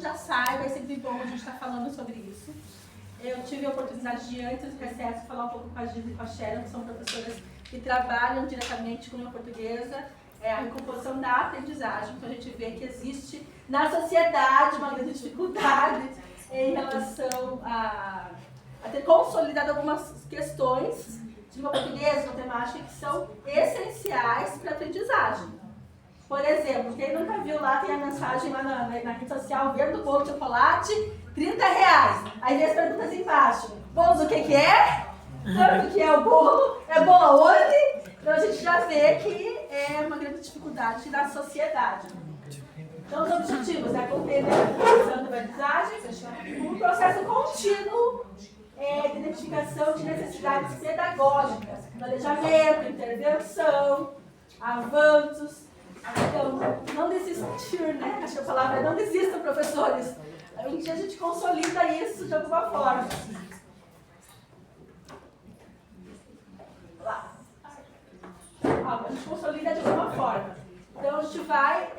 já saiba, é sempre bom a gente estar falando sobre isso. Eu tive a oportunidade de, antes do recesso, falar um pouco com a Giz e com a Sharon, que são professoras que trabalham diretamente com a língua portuguesa, a recomposição da aprendizagem. Então a gente vê que existe na sociedade uma grande dificuldade em relação a ter consolidado algumas questões de língua portuguesa, matemática, que são essenciais para a aprendizagem. Por exemplo, quem nunca viu lá, tem a mensagem lá na rede social, vendo bolo de chocolate, R$30. Aí vem as perguntas embaixo. Bolo do que é? Quanto que é o bolo? É bolo aonde? Então a gente já vê que é uma grande dificuldade da sociedade. Então os objetivos, né? Compreender a compreensão da aprendizagem, um processo contínuo de identificação de necessidades pedagógicas, planejamento, intervenção, avanços. Então, não desistir, né? Acho que a palavra é não desistam, professores. Um dia a gente consolida isso de alguma forma. Lá. A gente consolida de alguma forma. Então, a gente vai...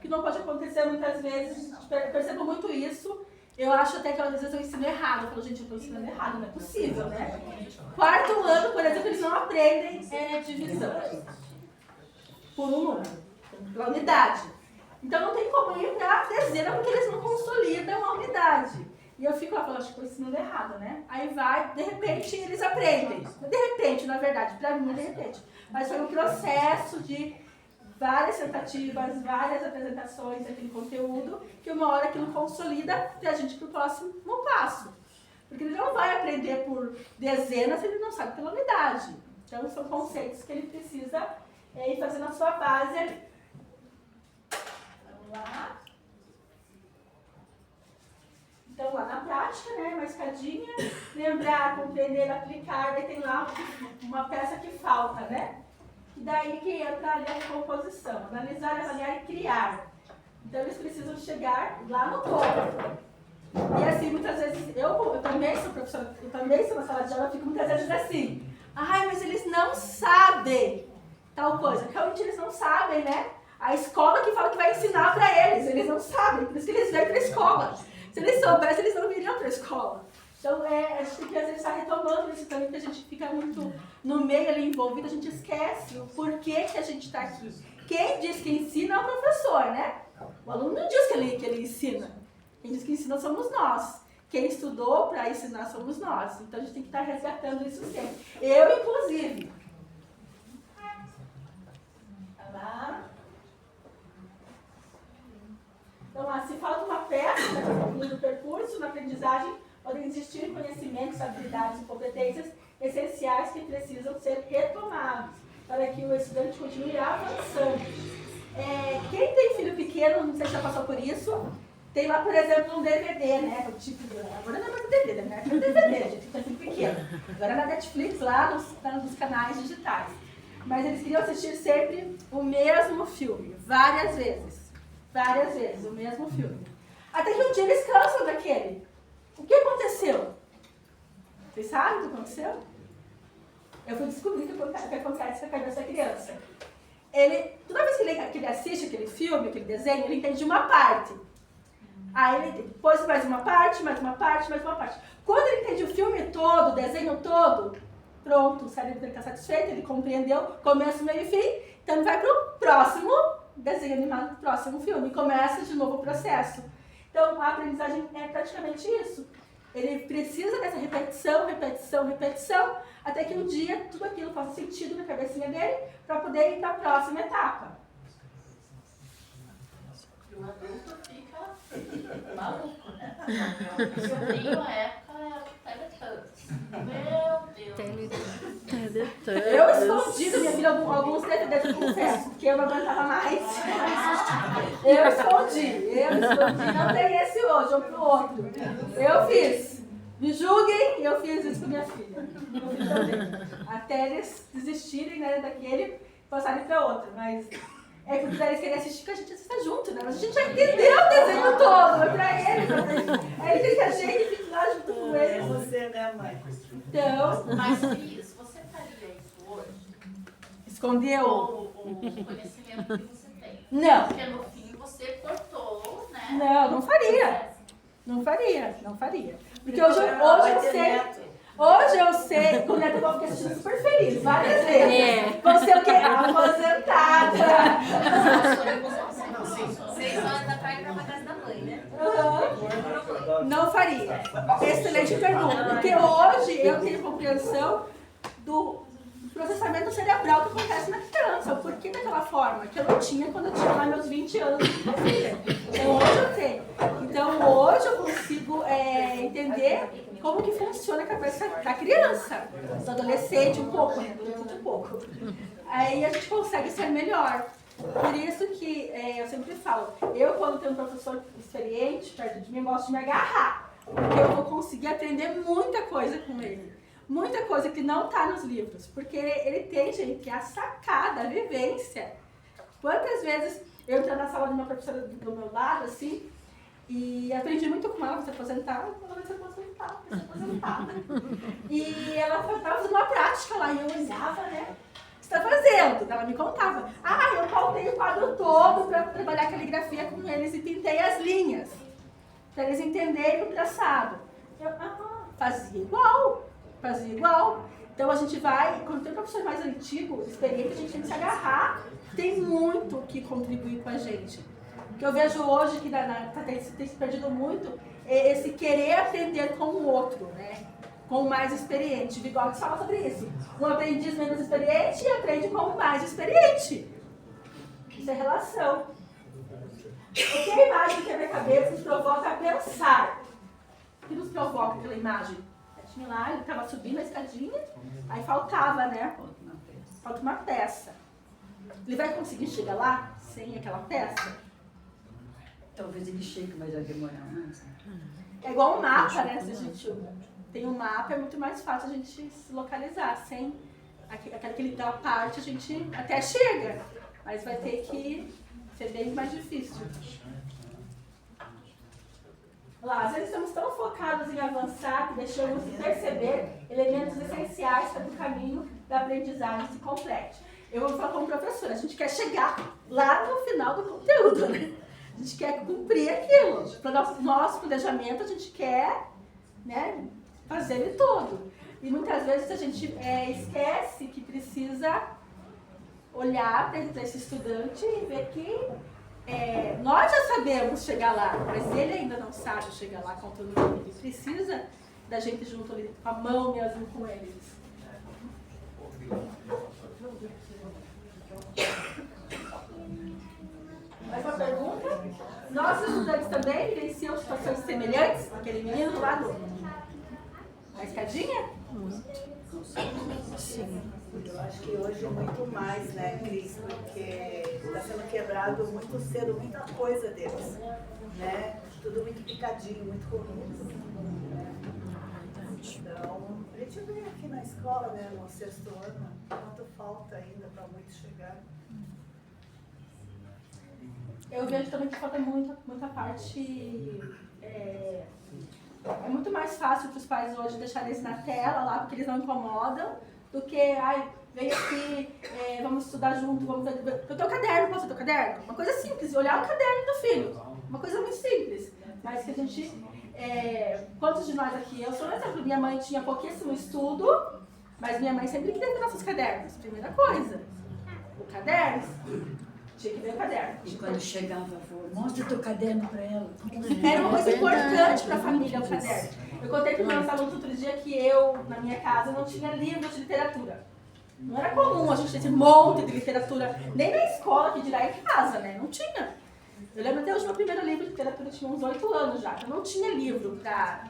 que não pode acontecer muitas vezes, eu percebo muito isso. Eu acho até que às vezes eu ensino errado. Eu falo, gente, eu estou ensinando errado, não é possível, né? Quarto ano, por exemplo, eles não aprendem divisão por um número, pela unidade. Então não tem como ir para a dezena porque eles não consolidam a unidade. E eu fico lá falando, acho que estou ensinando errado, né? Aí vai, de repente eles aprendem. De repente, na verdade, para mim é de repente. Mas foi um processo de várias tentativas, várias apresentações daquele conteúdo, que uma hora aquilo consolida para a gente ir para o próximo passo. Porque ele não vai aprender por dezenas se ele não sabe pela unidade. Então são conceitos que ele precisa ir fazendo a sua base ali. Vamos lá. Então, lá na prática, né, uma escadinha, lembrar, compreender, aplicar, daí tem lá uma peça que falta, né? E daí que entra ali a recomposição, analisar, avaliar e criar. Então, eles precisam chegar lá no topo. E assim, muitas vezes, eu também sou professora, eu também sou na sala de aula, eu fico muitas vezes assim, ai, mas eles não sabem tal coisa. Realmente eles não sabem, né? A escola que fala que vai ensinar para eles não sabem, por isso que eles vêm para a escola. Se eles soubessem, eles não viriam para a escola. Então, a gente tem que às vezes estar retomando isso também, porque a gente fica muito no meio ali envolvido, a gente esquece o porquê que a gente está aqui. Quem diz que ensina é o professor, né? O aluno não diz que ele ensina. Quem diz que ensina somos nós. Quem estudou para ensinar somos nós. Então, a gente tem que estar resgatando isso sempre. Eu, inclusive. Lá. Então, lá, se falta uma peça do percurso na aprendizagem, podem existir conhecimentos, habilidades e competências essenciais que precisam ser retomados para que o estudante continue avançando. Quem tem filho pequeno, não sei se já passou por isso, tem lá, por exemplo, um DVD, né? O tipo, agora não é mais DVD, né? É um DVD, gente, tem filho pequeno. Agora é na Netflix, lá nos canais digitais. Mas eles queriam assistir sempre o mesmo filme, várias vezes, o mesmo filme. Até que um dia eles cansam daquele. O que aconteceu? Vocês sabem o que aconteceu? Eu fui descobrir o que acontece com a cabeça da criança. Toda vez que ele assiste aquele filme, aquele desenho, ele entende uma parte. Aí ele depois mais uma parte, mais uma parte, mais uma parte. Quando ele entende o filme todo, o desenho todo, pronto, o cérebro dele está satisfeito, ele compreendeu, começo, meio e fim, então ele vai para o próximo desenho animado, próximo filme, e começa de novo o processo. Então a aprendizagem é praticamente isso. Ele precisa dessa repetição, repetição, repetição, até que um dia tudo aquilo faça sentido na cabecinha dele para poder ir para a próxima etapa. E o adulto fica maluco, né? O sobrinho, a época, era Teletubbies. Meu Deus. Eu escondi da minha filha alguns DVDs, eu confesso, porque eu não aguentava mais. Eu escondi. Não tem esse hoje, ou pro outro. Eu fiz. Me julguem, eu fiz isso com minha filha. Eu fiz também. Até eles desistirem, né, daquele e passarem para outro. Mas é porque eles querem assistir que a gente assista junto, né? Mas a gente já entendeu o desenho todo, é pra eles. Aí eles querem que a gente fique lá junto com eles. Você, né, mãe? Então, Mas, Cris, você faria isso hoje? escondeu. O conhecimento que você tem? Não. Porque no fim você cortou, né? Não faria. Não faria. Porque hoje eu sei, com o neto eu vou ficar super feliz, várias vezes. Vou ser o quê? Aposentada. 6 horas da tarde vai pra casa da mãe, né? Não faria. Excelente pergunta. Porque hoje eu tenho compreensão do processamento cerebral que acontece na criança. O porquê daquela forma que eu não tinha quando eu tinha lá meus 20 anos de minha filha. Então hoje eu tenho. Então hoje eu consigo entender como que funciona a cabeça da criança. Do adolescente um pouco, né? Adolescente um pouco. Aí a gente consegue ser melhor. Por isso que eu sempre falo, eu quando tenho um professor experiente perto de mim, gosto de me agarrar. Porque eu vou conseguir aprender muita coisa com ele. Muita coisa que não está nos livros. Porque ele tem, gente, a sacada, a vivência. Quantas vezes eu entrei na sala de uma professora do meu lado, assim, e aprendi muito com ela, você aposentada, ela vai se aposentar. E ela estava fazendo uma prática lá, e eu olhava, né? Está fazendo? Ela me contava. Eu pautei o quadro todo para trabalhar a caligrafia com eles e pintei as linhas, para eles entenderem o traçado. Eu fazia igual. Então a gente vai, quando tem um professor mais antigo, experiente, a gente tem que se agarrar, tem muito que contribuir com a gente. O que eu vejo hoje, que tem se perdido muito, é esse querer aprender com o outro, né? Com o mais experiente. O Vygotsky fala sobre isso. Um aprendiz menos experiente aprende com o mais experiente. Isso é relação. O que a imagem que a minha cabeça nos provoca a pensar? O que nos provoca aquela imagem? Tinha lá, ele estava subindo a escadinha, aí faltava, né? Falta uma peça. Ele vai conseguir chegar lá sem aquela peça? Talvez ele chegue, mas vai demorar mais. É igual um mapa, né? Se a gente tem um mapa, é muito mais fácil a gente se localizar. Sem aquela parte, a gente até chega, mas vai ter que ser bem mais difícil. Lá, às vezes estamos tão focados em avançar que deixamos de perceber elementos essenciais para que o caminho da aprendizagem se complete. Eu vou falar como professora, a gente quer chegar lá no final do conteúdo, né? A gente quer cumprir aquilo. Para o nosso planejamento, a gente quer, né, fazer ele todo. E muitas vezes a gente esquece que precisa olhar para esse estudante e ver que nós já sabemos chegar lá, mas ele ainda não sabe chegar lá com todo mundo. Ele precisa da gente junto ali, com a mão mesmo com eles. Mais uma pergunta? Nossos estudantes também vivenciam situações semelhantes? Aquele menino lá na escadinha? Sim. Eu acho que hoje muito mais, né, Cris? Porque está sendo quebrado muito cedo muita coisa deles, né? Tudo muito picadinho, muito corrido. Então, a gente vê aqui na escola, né, no 6º ano, quanto falta ainda para muitos chegar. Eu vejo também que falta muita parte. É muito mais fácil para os pais hoje deixarem eles na tela lá, porque eles não incomodam, do que, vem aqui, vamos estudar junto, vamos ver. Eu tenho caderno, posso ter caderno? Uma coisa simples, olhar o caderno do filho. Uma coisa muito simples. Mas que a gente. Quantos de nós aqui? Eu sou um exemplo, minha mãe tinha pouquíssimo estudo, mas minha mãe sempre queria ter nossos cadernos. Primeira coisa, o caderno. Tinha que ver o caderno. E quando chegava, avô, mostra teu caderno para ela. Era uma coisa importante para a família, o caderno. Eu contei para os meus alunos outro dia que eu, na minha casa, não tinha livros de literatura. Não era comum a gente ter esse monte de literatura, nem na escola, que dirá em casa, né? Não tinha. Eu lembro até hoje, meu primeiro livro de literatura tinha uns 8 anos já. Eu não tinha livro para...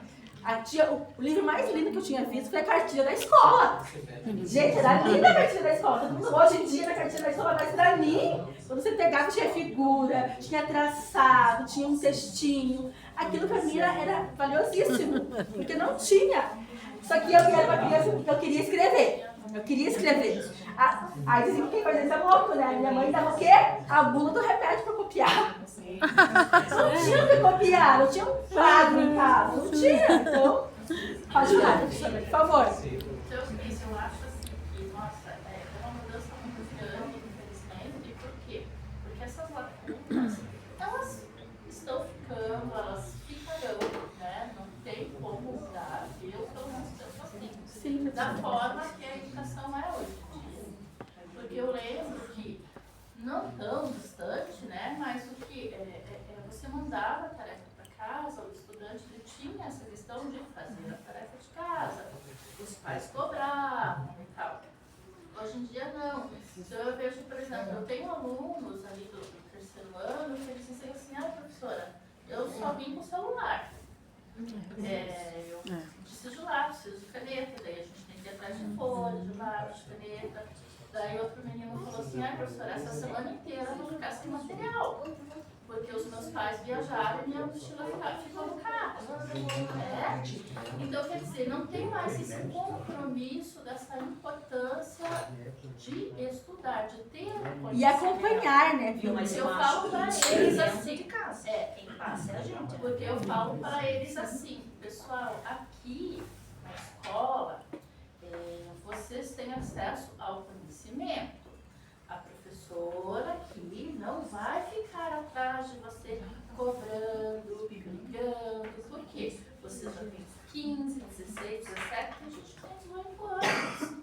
O livro mais lindo que eu tinha visto foi a cartilha da escola. Gente, era linda a cartilha da escola. Hoje em dia, na cartilha da escola, mas pra mim, quando você pegava, tinha figura, tinha traçado, tinha um textinho. Aquilo pra mim era valiosíssimo, porque não tinha. Só que eu era uma criança que eu queria escrever. Aí dizem que quem faz isso é louco, né? Minha mãe dava o quê? A bula do repete pra copiar. Não tinha o que copiar, não tinha um quadro em casa, não tinha. Então, pode falar, por favor. Então, Cris, eu acho assim que, nossa, é uma mudança muito grande, infelizmente. Por quê? Porque essas lacunas, elas estão ficando forma que a educação é hoje em dia. Porque eu lembro que, não tão distante, né, mas o que você mandava a tarefa para casa, o estudante ele tinha essa questão de fazer a tarefa de casa, os pais cobravam e tal. Hoje em dia não. Então eu vejo, por exemplo, eu tenho alunos ali do terceiro ano que eles dizem assim, professora, eu só vim com o celular. Eu preciso de lápis, preciso de caneta, daí a gente tem que ir atrás de folha, de lápis, de caneta. Daí outro menino falou assim, professora, essa semana inteira eu vou ficar sem material. Porque os meus pais viajaram e minha mochila ficou no carro. Então, quer dizer, não tem mais esse compromisso dessa importância de estudar, de ter conhecimento. E acompanhar, né? Viu? Mas eu falo para eles assim, de casa. Quem passa é a gente. porque eu falo para eles assim, pessoal, aqui na escola, vocês têm acesso ao conhecimento. A professora aqui não vai ficar atrás de você cobrando, brigando, por quê? Vocês já têm 15, 16, 17, a gente tem 18 anos.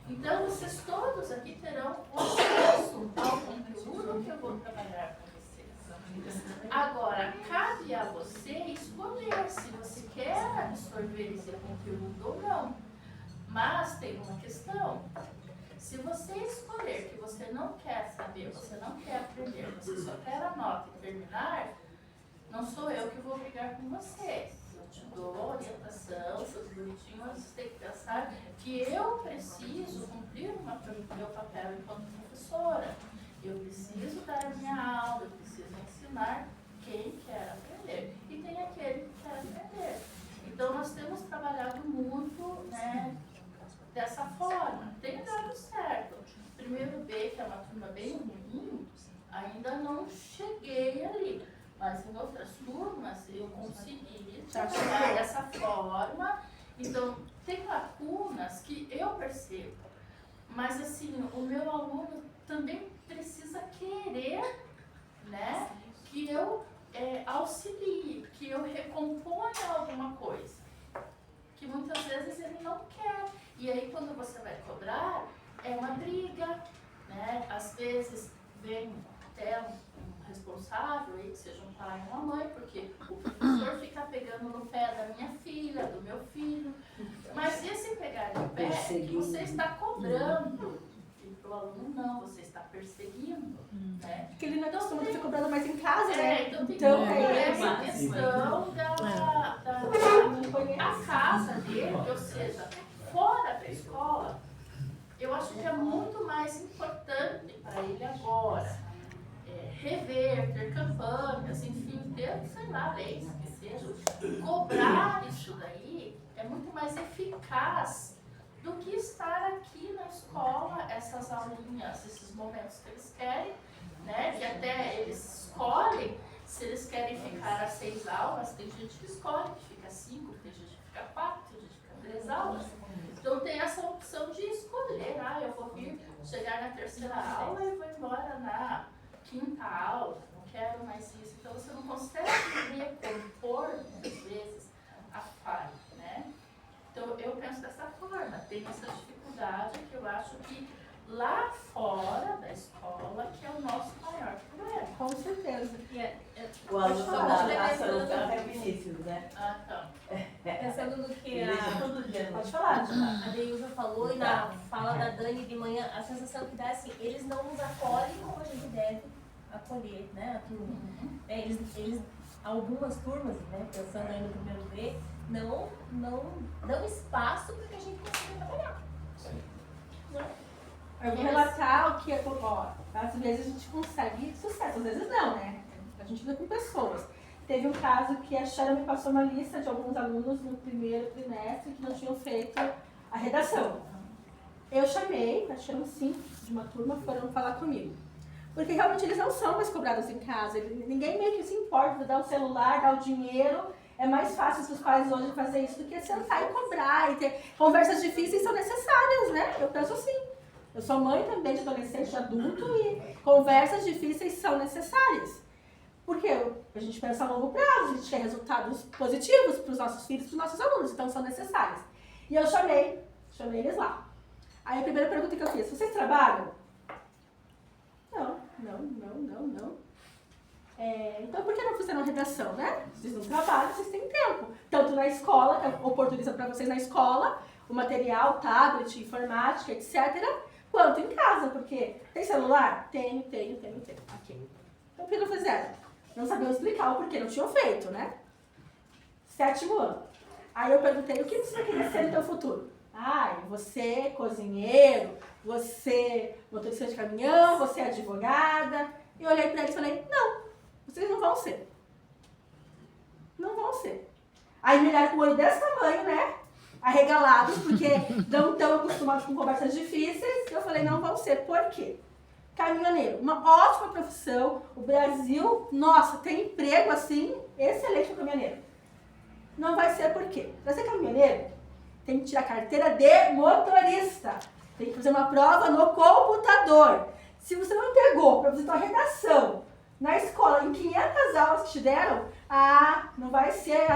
Então, vocês todos aqui terão acesso ao conteúdo que eu vou trabalhar com vocês. Agora, cabe a você escolher se você quer absorver esse conteúdo ou não. Mas tem uma questão. Se você escolher que você não quer saber, você não quer aprender, você só quer a nota e terminar, não sou eu que vou brigar com você. Eu te dou orientação, seus bonitinhos, você tem que pensar que eu preciso cumprir o meu papel enquanto professora. Eu preciso dar a minha aula, eu preciso ensinar quem quer aprender. E tem aquele que quer aprender. Então, nós temos trabalhado muito, né, dessa forma. Tem dado certo. Primeiro B, que é uma turma bem ruim, ainda não cheguei ali. Mas em outras turmas eu consegui trabalhar dessa forma. Então, tem lacunas que eu percebo. Mas assim, o meu aluno também precisa querer, né, que eu auxilie, que eu recomponha alguma coisa. Que muitas vezes ele não quer. E aí quando você vai cobrar, é uma briga, né? Às vezes vem até um responsável, aí, que seja um pai ou uma mãe, porque o professor fica pegando no pé da minha filha, do meu filho. Mas se esse pegar no pé, você está cobrando. E para o aluno não, você está perseguindo. Né? Porque ele não é acostumado a ser cobrado mais em casa, né? Então tem Então, essa questão da casa dele, ou seja, fora da escola, eu acho que é muito mais importante para ele agora rever, ter campanhas, enfim, ter, sei lá, leis que sejam, cobrar isso daí é muito mais eficaz do que estar aqui na escola, essas aulinhas, esses momentos que eles querem, né, que até eles escolhem se eles querem ficar às 6 aulas, tem gente que escolhe que fica 5, tem gente que fica 4, tem gente que fica 3 aulas. Então tem essa opção de escolher, eu vou vir, chegar na terceira aula e vou embora na quinta aula, não quero mais isso. Então você não consegue recompor, muitas vezes, a falha, né? Então eu penso dessa forma, tem essa dificuldade que eu acho que lá fora da escola que é o nosso maior problema. com certeza. O aluno Pode falar. da ação é o Vinícius, né? Então, Pensando no que Ele deixa todo dia. Pode falar, a Deusa falou e na fala da Dani de manhã, a sensação que dá é assim, eles não nos acolhem como a gente deve acolher, né, a turma. Eles, algumas turmas, né, pensando aí no primeiro B, não dão espaço para que a gente consiga trabalhar. Eu vou relatar o que, às vezes a gente consegue sucesso, às vezes não, né? A gente lida com pessoas. Teve um caso que a Sharon me passou uma lista de alguns alunos no primeiro trimestre que não tinham feito a redação. Eu chamei, acho que eram 5 de uma turma, foram falar comigo. Porque realmente eles não são mais cobrados em casa, ninguém meio que se importa de dar o celular, dar o dinheiro. É mais fácil para os pais hoje fazer isso do que sentar e cobrar e ter conversas difíceis são necessárias, né? Eu penso assim. Eu sou mãe também de adolescente, de adulto e conversas difíceis são necessárias. Porque a gente pensa a longo prazo, a gente quer resultados positivos para os nossos filhos, para os nossos alunos, então são necessárias. E eu chamei Chamei eles lá. Aí a primeira pergunta que eu fiz, vocês trabalham? Não. Então por que não fizeram redação, né? Vocês não trabalham, vocês têm tempo. Tanto na escola, que oportuniza para vocês na escola, o material, tablet, informática, etc. Quanto em casa, porque tem celular? Tenho. Ok. Então por que não fizeram? Não sabiam explicar o porquê, não tinham feito, né? 7º ano. Aí eu perguntei, o que você vai querer ser no teu futuro? Você cozinheiro, você motorista de caminhão, você advogada. E eu olhei para eles e falei, não, vocês não vão ser. Não vão ser. Aí me olharam com o olho desse tamanho, né? Arregalados, porque não estão acostumados com conversas difíceis. Eu falei, não vão ser. Por quê? Caminhoneiro, uma ótima profissão. O Brasil, nossa, tem emprego assim, excelente para caminhoneiro. Não vai ser por quê? Para ser caminhoneiro, tem que tirar a carteira de motorista. Tem que fazer uma prova no computador. Se você não pegou para fazer sua redação na escola em 500 aulas que te deram, não vai ser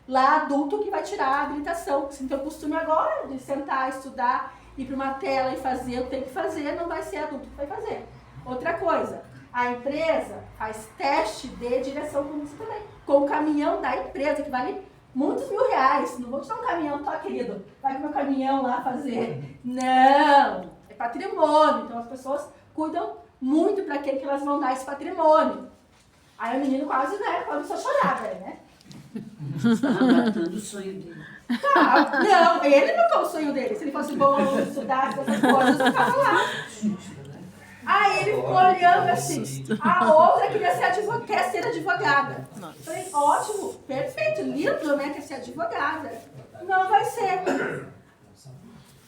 lá adulto que vai tirar a habilitação. Se não tem o costume agora de sentar, estudar, ir para uma tela e fazer o que tem que fazer, não vai ser adulto que vai fazer. Outra coisa, a empresa faz teste de direção com você também, com o caminhão da empresa, que vale muitos mil reais. Não vou te dar um caminhão, tá, querido? Vai com o meu caminhão lá fazer. Não! É patrimônio. Então as pessoas cuidam muito para quem que elas vão dar esse patrimônio. Aí o menino quase, né, começou a chorar, né? Estava matando o sonho dele. Não, ele não foi o sonho dele. Se ele fosse bom, estudar essas coisas, eu ficava lá. Aí ele ficou olhando assim. A outra queria quer ser advogada. Falei, ótimo, perfeito, lindo, né? Quer ser advogada. Não vai ser.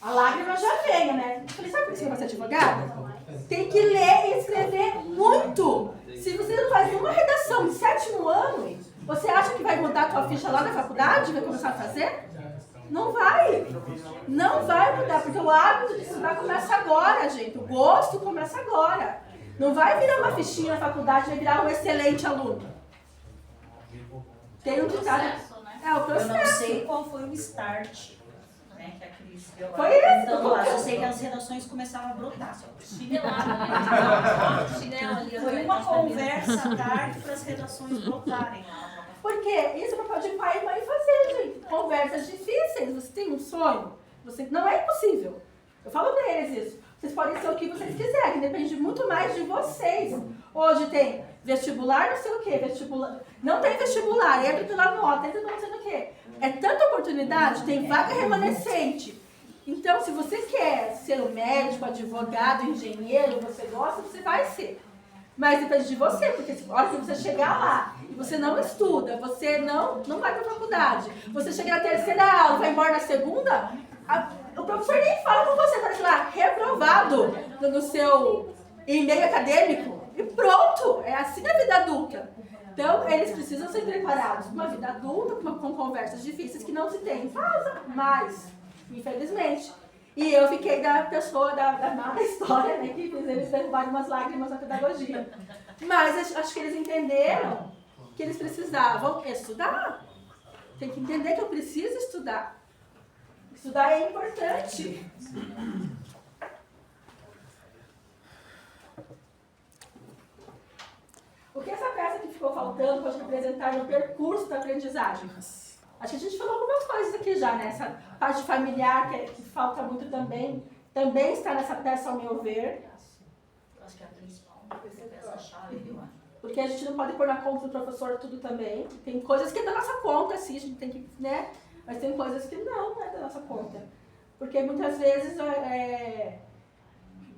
A lágrima já veio, né? Falei, sabe por que você vai ser advogada? Tem que ler e escrever muito. Se você não faz nenhuma redação de 7º ano, você acha que vai mudar a tua ficha lá na faculdade? Vai começar a fazer? Não vai. Não vai mudar, porque o hábito de estudar começa agora, gente. O gosto começa agora. Não vai virar uma fichinha na faculdade, vai virar um excelente aluno. Tem um ditado. É o processo. Eu não sei qual foi o start, né, que a Cris deu lá. Foi isso. Então, lá, eu sei que as redações começaram a brotar. Chinelo ali. Foi uma conversa à tarde para as redações brotarem lá. Porque isso é papel de pai e mãe fazer, gente. Conversas difíceis. Você tem um sonho? Não é impossível. Eu falo pra eles isso. Vocês podem ser o que vocês quiserem. Depende muito mais de vocês. Hoje tem vestibular, não sei o quê. Vestibular. Não tem vestibular. Entra pela nota, entra pelo não sei o quê. É tanta oportunidade. Tem vaga remanescente. Então, se você quer ser um médico, advogado, engenheiro, você gosta, você vai ser. Mas depende de você, porque a hora que você chegar lá e você não estuda, você não vai para a faculdade, você chega na 3ª aula, vai embora na 2ª, o professor nem fala com você, parece lá, reprovado no seu e-mail acadêmico, e pronto, é assim a vida adulta. Então, eles precisam ser preparados para uma vida adulta, com conversas difíceis que não se tem em casa, mas, infelizmente. E eu fiquei da pessoa da má história, né, que fez eles derrubarem umas lágrimas na pedagogia. Mas acho que eles entenderam que eles precisavam estudar. Tem que entender que eu preciso estudar. Estudar é importante. O que essa peça que ficou faltando pode representar no percurso da aprendizagem? Acho que a gente falou algumas coisas aqui já, né? Essa parte familiar que falta muito também está nessa peça, ao meu ver. Eu acho que é a principal peça-chave, eu acho. Porque a gente não pode pôr na conta do professor tudo também. Tem coisas que é da nossa conta, sim, a gente tem que, né? Mas tem coisas que não é da nossa conta. Porque muitas vezes,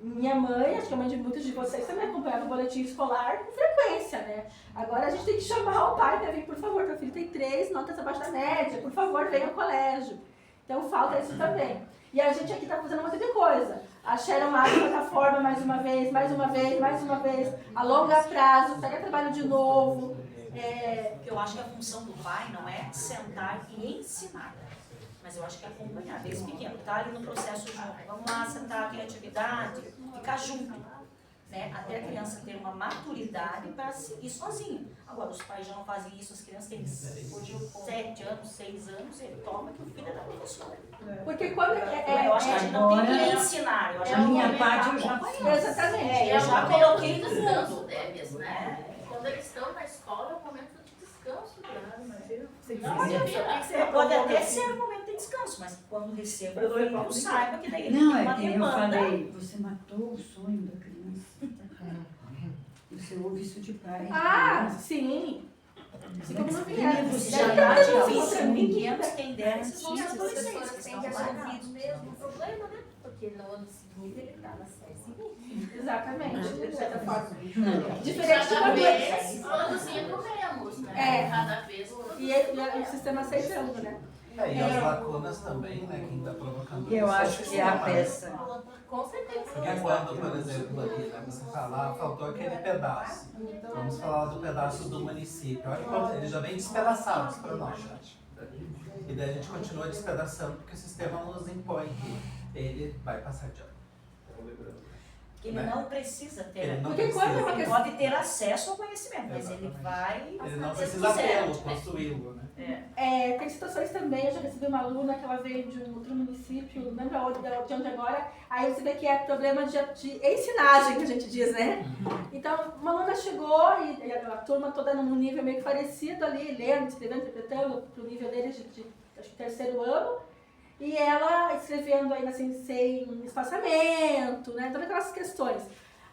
minha mãe, acho que a mãe de muitos de vocês também acompanhava o boletim escolar com frequência, né? Agora a gente tem que chamar o pai para vir, por favor, meu filho tem 3 notas abaixo da média, por favor, venha ao colégio. Então falta isso também. E a gente aqui está fazendo um monte de coisa. A Sharon abre a plataforma mais uma vez, a longo prazo, pega trabalho de novo. Porque eu acho que a função do pai não é sentar e ensinar, mas eu acho que é acompanhar desde pequeno, tá ali no processo junto. Vamos lá, sentar, tem atividade, ficar junto. né? Até a criança ter uma maturidade para seguir sozinha. Agora, os pais já não fazem isso, as crianças têm hoje 7 anos, 6 anos, ele toma que o filho é da professora. Porque quando Eu acho que a gente não tem que ensinar, eu acho A que minha momento parte eu já conheço. Exatamente. eu já coloquei no descanso mundo. deles, né? Quando eles estão na escola, é o momento de descanso deles. Pode até ser um momento de descanso, mas quando receba o filho, saiba que daí ele Não, tem é uma que eu demanda. falei, você matou o sonho da criança. Você ouve isso de pai. Ah, sim. Assim como não vier. Você Deve já ter tá pessoas difícil, também. pequenos, quem dera esses E nossos as adolescentes professoras que têm que estão achar marcados. o mesmo problema, né? Porque no ano seguinte ele tá na série seguinte. Exatamente, de certa forma. Não. Diferente de Cada quando vez produzindo menos, né? É. Cada vez produzindo e o sistema aceitando, né? E as lacunas também, né? Quem está provocando Eu isso acho o que é a sistema, né? peça. Com certeza. Porque quando, por exemplo, ali, né, você fala, faltou aquele pedaço. Vamos falar do pedaço do município. Olha quanto eles já vêm despedaçados para nós. E daí a gente continua despedaçando porque o sistema nos impõe que ele vai passar de ano. Ele não precisa ter. Ele não Porque quando é uma precisa, Ele questão. pode ter acesso ao conhecimento, mas ele vai. ele não se precisa quiser. tê-lo, possuí-lo, né? Tem situações também, eu já recebi uma aluna que ela veio de um outro município, não lembro de onde agora, aí você vê que é problema de ensinagem, que a gente diz, né? Então, uma aluna chegou e a turma toda num nível meio que parecido ali, lendo, escrevendo, interpretando, pro nível deles de acho que 3º ano, e ela escrevendo ainda assim, sem espaçamento, né? Todas aquelas questões.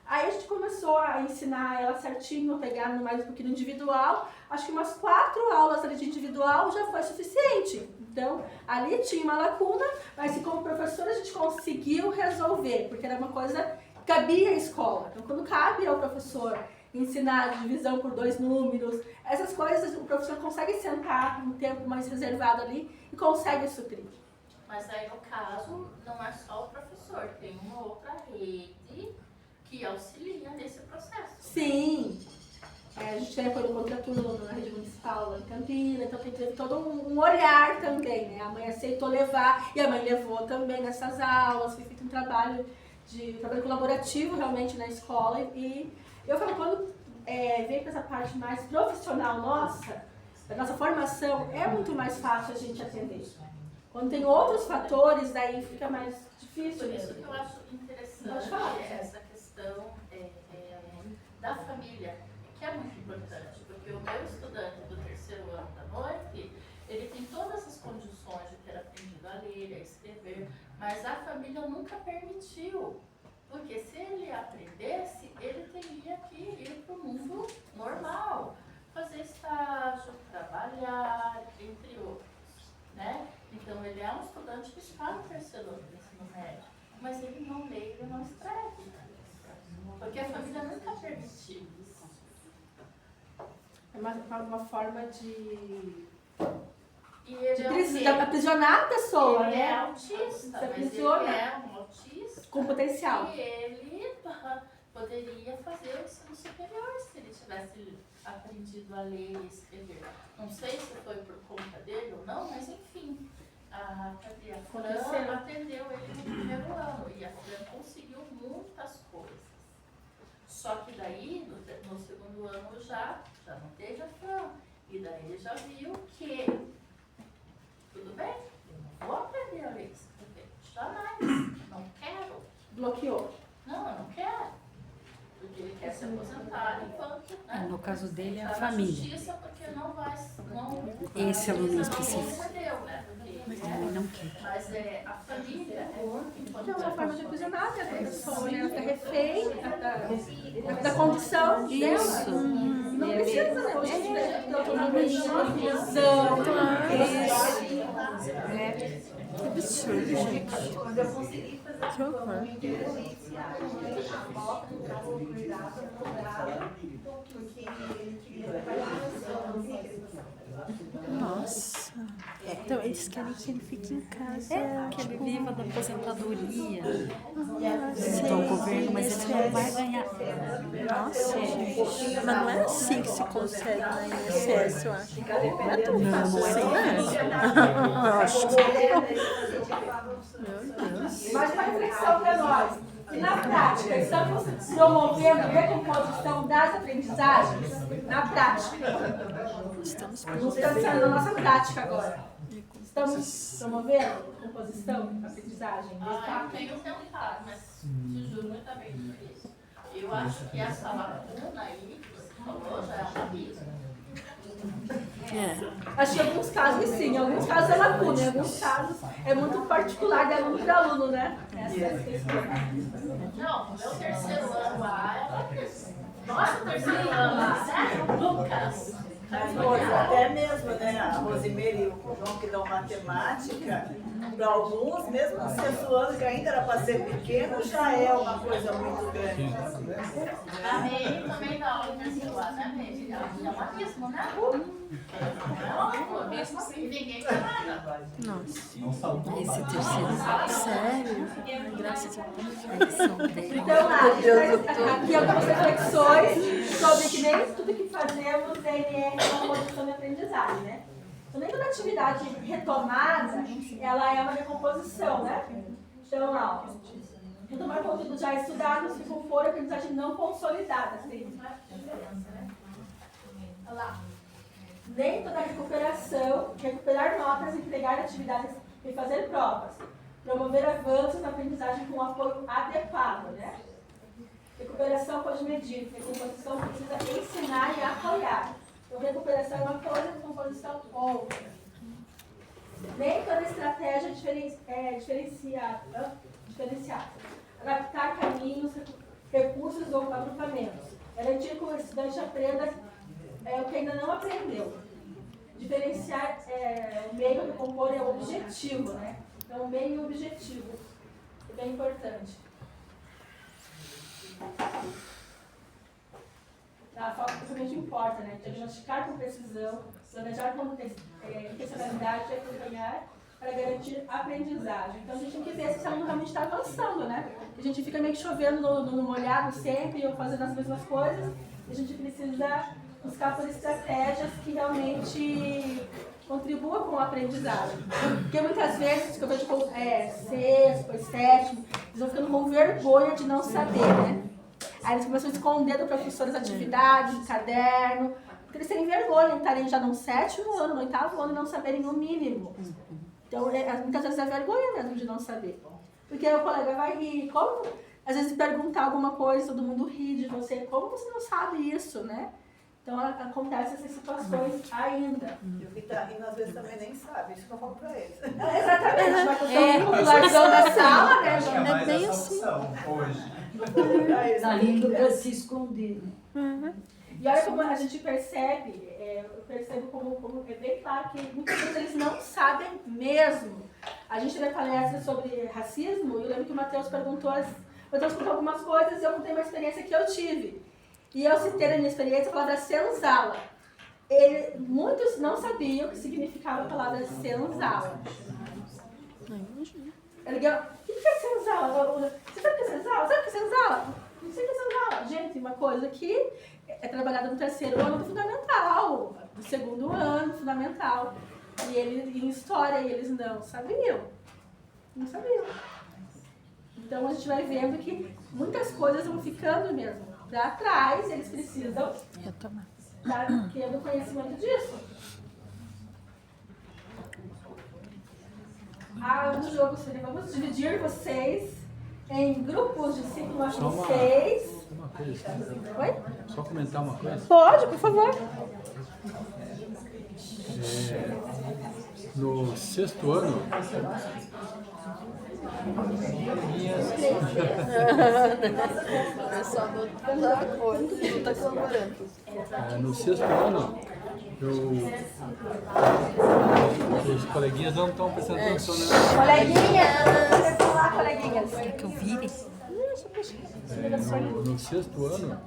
Aí a gente começou a ensinar ela certinho, a pegar mais um pouquinho individual. Acho que umas 4 aulas ali de individual já foi suficiente. Então, ali tinha uma lacuna, mas que como professora a gente conseguiu resolver, porque era uma coisa que cabia à escola. Então, quando cabe ao professor ensinar divisão por 2 números, essas coisas o professor consegue sentar um tempo mais reservado ali e consegue suprir. Mas aí, no caso, não é só o professor, tem uma outra rede que auxilia nesse processo. Sim. A gente tem apoio do contraturno na rede municipal lá em Campinas, então tem que ter todo um olhar também, né? A mãe aceitou levar, e a mãe levou também nessas aulas, foi feito um trabalho colaborativo realmente na escola. E eu falo, quando vem com essa parte mais profissional nossa, da nossa formação, é muito mais fácil a gente atender. Quando tem outros fatores, daí fica mais difícil Por isso mesmo. que eu acho interessante Pode falar. essa questão da família, que é muito importante, porque o meu estudante do 3º ano da noite, ele tem todas as condições de ter aprendido a ler, a escrever, mas a família nunca permitiu, porque se ele aprendesse, ele teria que ir para o mundo normal, fazer estágio, trabalhar, entre outros, né? Então ele é um estudante que está no 3º ano do ensino médio, mas ele não lê, ele não escreve, porque a família nunca permitiu isso. É uma forma de E ele aprisionar a pessoa, ele né? é autista, mas ele aprisiona. é um autista Com potencial. e ele poderia fazer o ensino superior se ele tivesse aprendido a ler e escrever. Não sei se foi por conta dele ou não, mas enfim, a Fran atendeu ele no 1º ano e a Fran conseguiu muitas coisas. Só que daí, no 2º ano já não teve a Fran. E daí ele já viu que, tudo bem, eu não vou aprender a ler e escrever. Jamais. Não quero. Bloqueou. Não, eu não quero. Porque ele quer se aposentar enquanto, né? No caso dele é a Tá na família. justiça porque não vai. Esse aluno não específico. perdeu, né? Porque Mas também não quer. Mas a família é muito É uma importante. forma de aprisionar né, a pessoa, né? Ela fica refém da condição dela. Isso. Não precisa, né? Hoje em dia, tem autonomia, visão. Que absurdo, gente. Quando eu consegui fazer Que horror. a foto, cuidado, porque ele queria trabalhar, não tinha Nossa. Então, eles querem que ele fique em casa. Que ele viva da aposentadoria. Então, o governo, mas ele não vai ganhar. Nossa, gente. Mas não é assim que se consegue na INSS, eu acho. Não é tão fácil assim, né? Eu acho que... Meu Deus. Mais uma reflexão para nós. E na prática, estamos promovendo recomposição das aprendizagens? Na prática. Estamos pensando na nossa prática agora. Estamos promovendo recomposição da aprendizagem? Eu tenho tentado, mas te juro, muito bem difícil. Eu acho que essa lacuna aí que você falou já é um abismo. Acho que em alguns casos sim, em alguns casos é lacuna, em alguns casos é muito particular de aluno para aluno, né? Essa é a questão. Não, meu terceiro ano lá é nosso terceiro ano lá, sério? Lucas. Até mesmo, né, a Rosimeire e o João que dão matemática, para alguns, mesmo no sexto ano, que ainda era para ser pequeno, já é uma coisa muito grande. A Meire também dá aula nesse lado, né, Meire? É um abismo, né? É um abismo assim, ninguém quer nada. Nossa, esse terceiro, sério? Ai, graças a Deus, eles são bem. Então, aqui algumas reflexões sobre que nem tudo que fazemos é uma recomposição de aprendizagem, né? Então, nem toda atividade retomada, ela é uma recomposição, né? Então, ó, retomar conteúdos já estudados se for aprendizagem não consolidada. Assim. Olha lá. Nem toda recuperação, recuperar notas, entregar atividades e fazer provas. Promover avanços na aprendizagem com apoio adequado, né? Recuperação pode medir, recomposição precisa ensinar e apoiar. Então, recuperação é uma coisa, recomposição outra. Nem toda estratégia é diferenciada. Adaptar caminhos, recursos ou agrupamentos. Garantir que o estudante aprenda o que ainda não aprendeu. Diferenciar o meio de compor é o objetivo, né? Então, o meio e o objetivo. É bem importante. A forma que realmente importa, né? Diagnosticar com precisão, planejar com intencionalidade e acompanhar para garantir aprendizagem. Então a gente tem que ver se esse aluno realmente está avançando, né? A gente fica meio que chovendo no molhado sempre, ou fazendo as mesmas coisas, e a gente precisa buscar por estratégias que realmente contribuam com a aprendizagem. Porque muitas vezes, que eu vejo sexto, sétimo, eles vão ficando com vergonha de não saber, né? Aí eles começam a esconder do professor as atividades, o caderno, porque eles têm vergonha de estarem já no sétimo ano, no oitavo ano e não saberem o mínimo. Então, muitas vezes é vergonha mesmo de não saber. Porque o colega vai rir, como, às vezes perguntar alguma coisa, todo mundo ri de você, como você não sabe isso, né? Então, acontecem essas situações ainda. E o que está rindo, às vezes, também nem sabe, isso que eu falo para eles. Exatamente, vai ter um popularizão da sala, né? Acho que é mais bem essa assim. opção hoje. Tá rindo para se esconder. E olha como a gente percebe, eu percebo como é bem claro que muitas vezes eles não sabem mesmo. A gente teve palestra sobre racismo e eu lembro que o Matheus perguntou algumas coisas e eu contei uma experiência que eu tive. E eu citei na minha experiência a palavra senzala. Muitos não sabiam o que significava a palavra senzala. O que é senzala? Você sabe o que é senzala? Sabe o que é senzala? Não sei o que é senzala. Gente, uma coisa que é trabalhada no terceiro ano do fundamental, no segundo ano fundamental. E ele em história, e eles não sabiam. Não sabiam. Então a gente vai vendo que muitas coisas vão ficando mesmo para trás, eles precisam ter o conhecimento disso. No jogo seria, vamos dividir vocês em grupos de 5 a 6. Uma coisa. Oi? Só comentar uma coisa. Pode, por favor. No sexto ano, no sexto ano, os coleguinhas não estão prestando atenção, né? Coleguinhas, você falar, coleguinhas. Que eu vi. No sexto ano,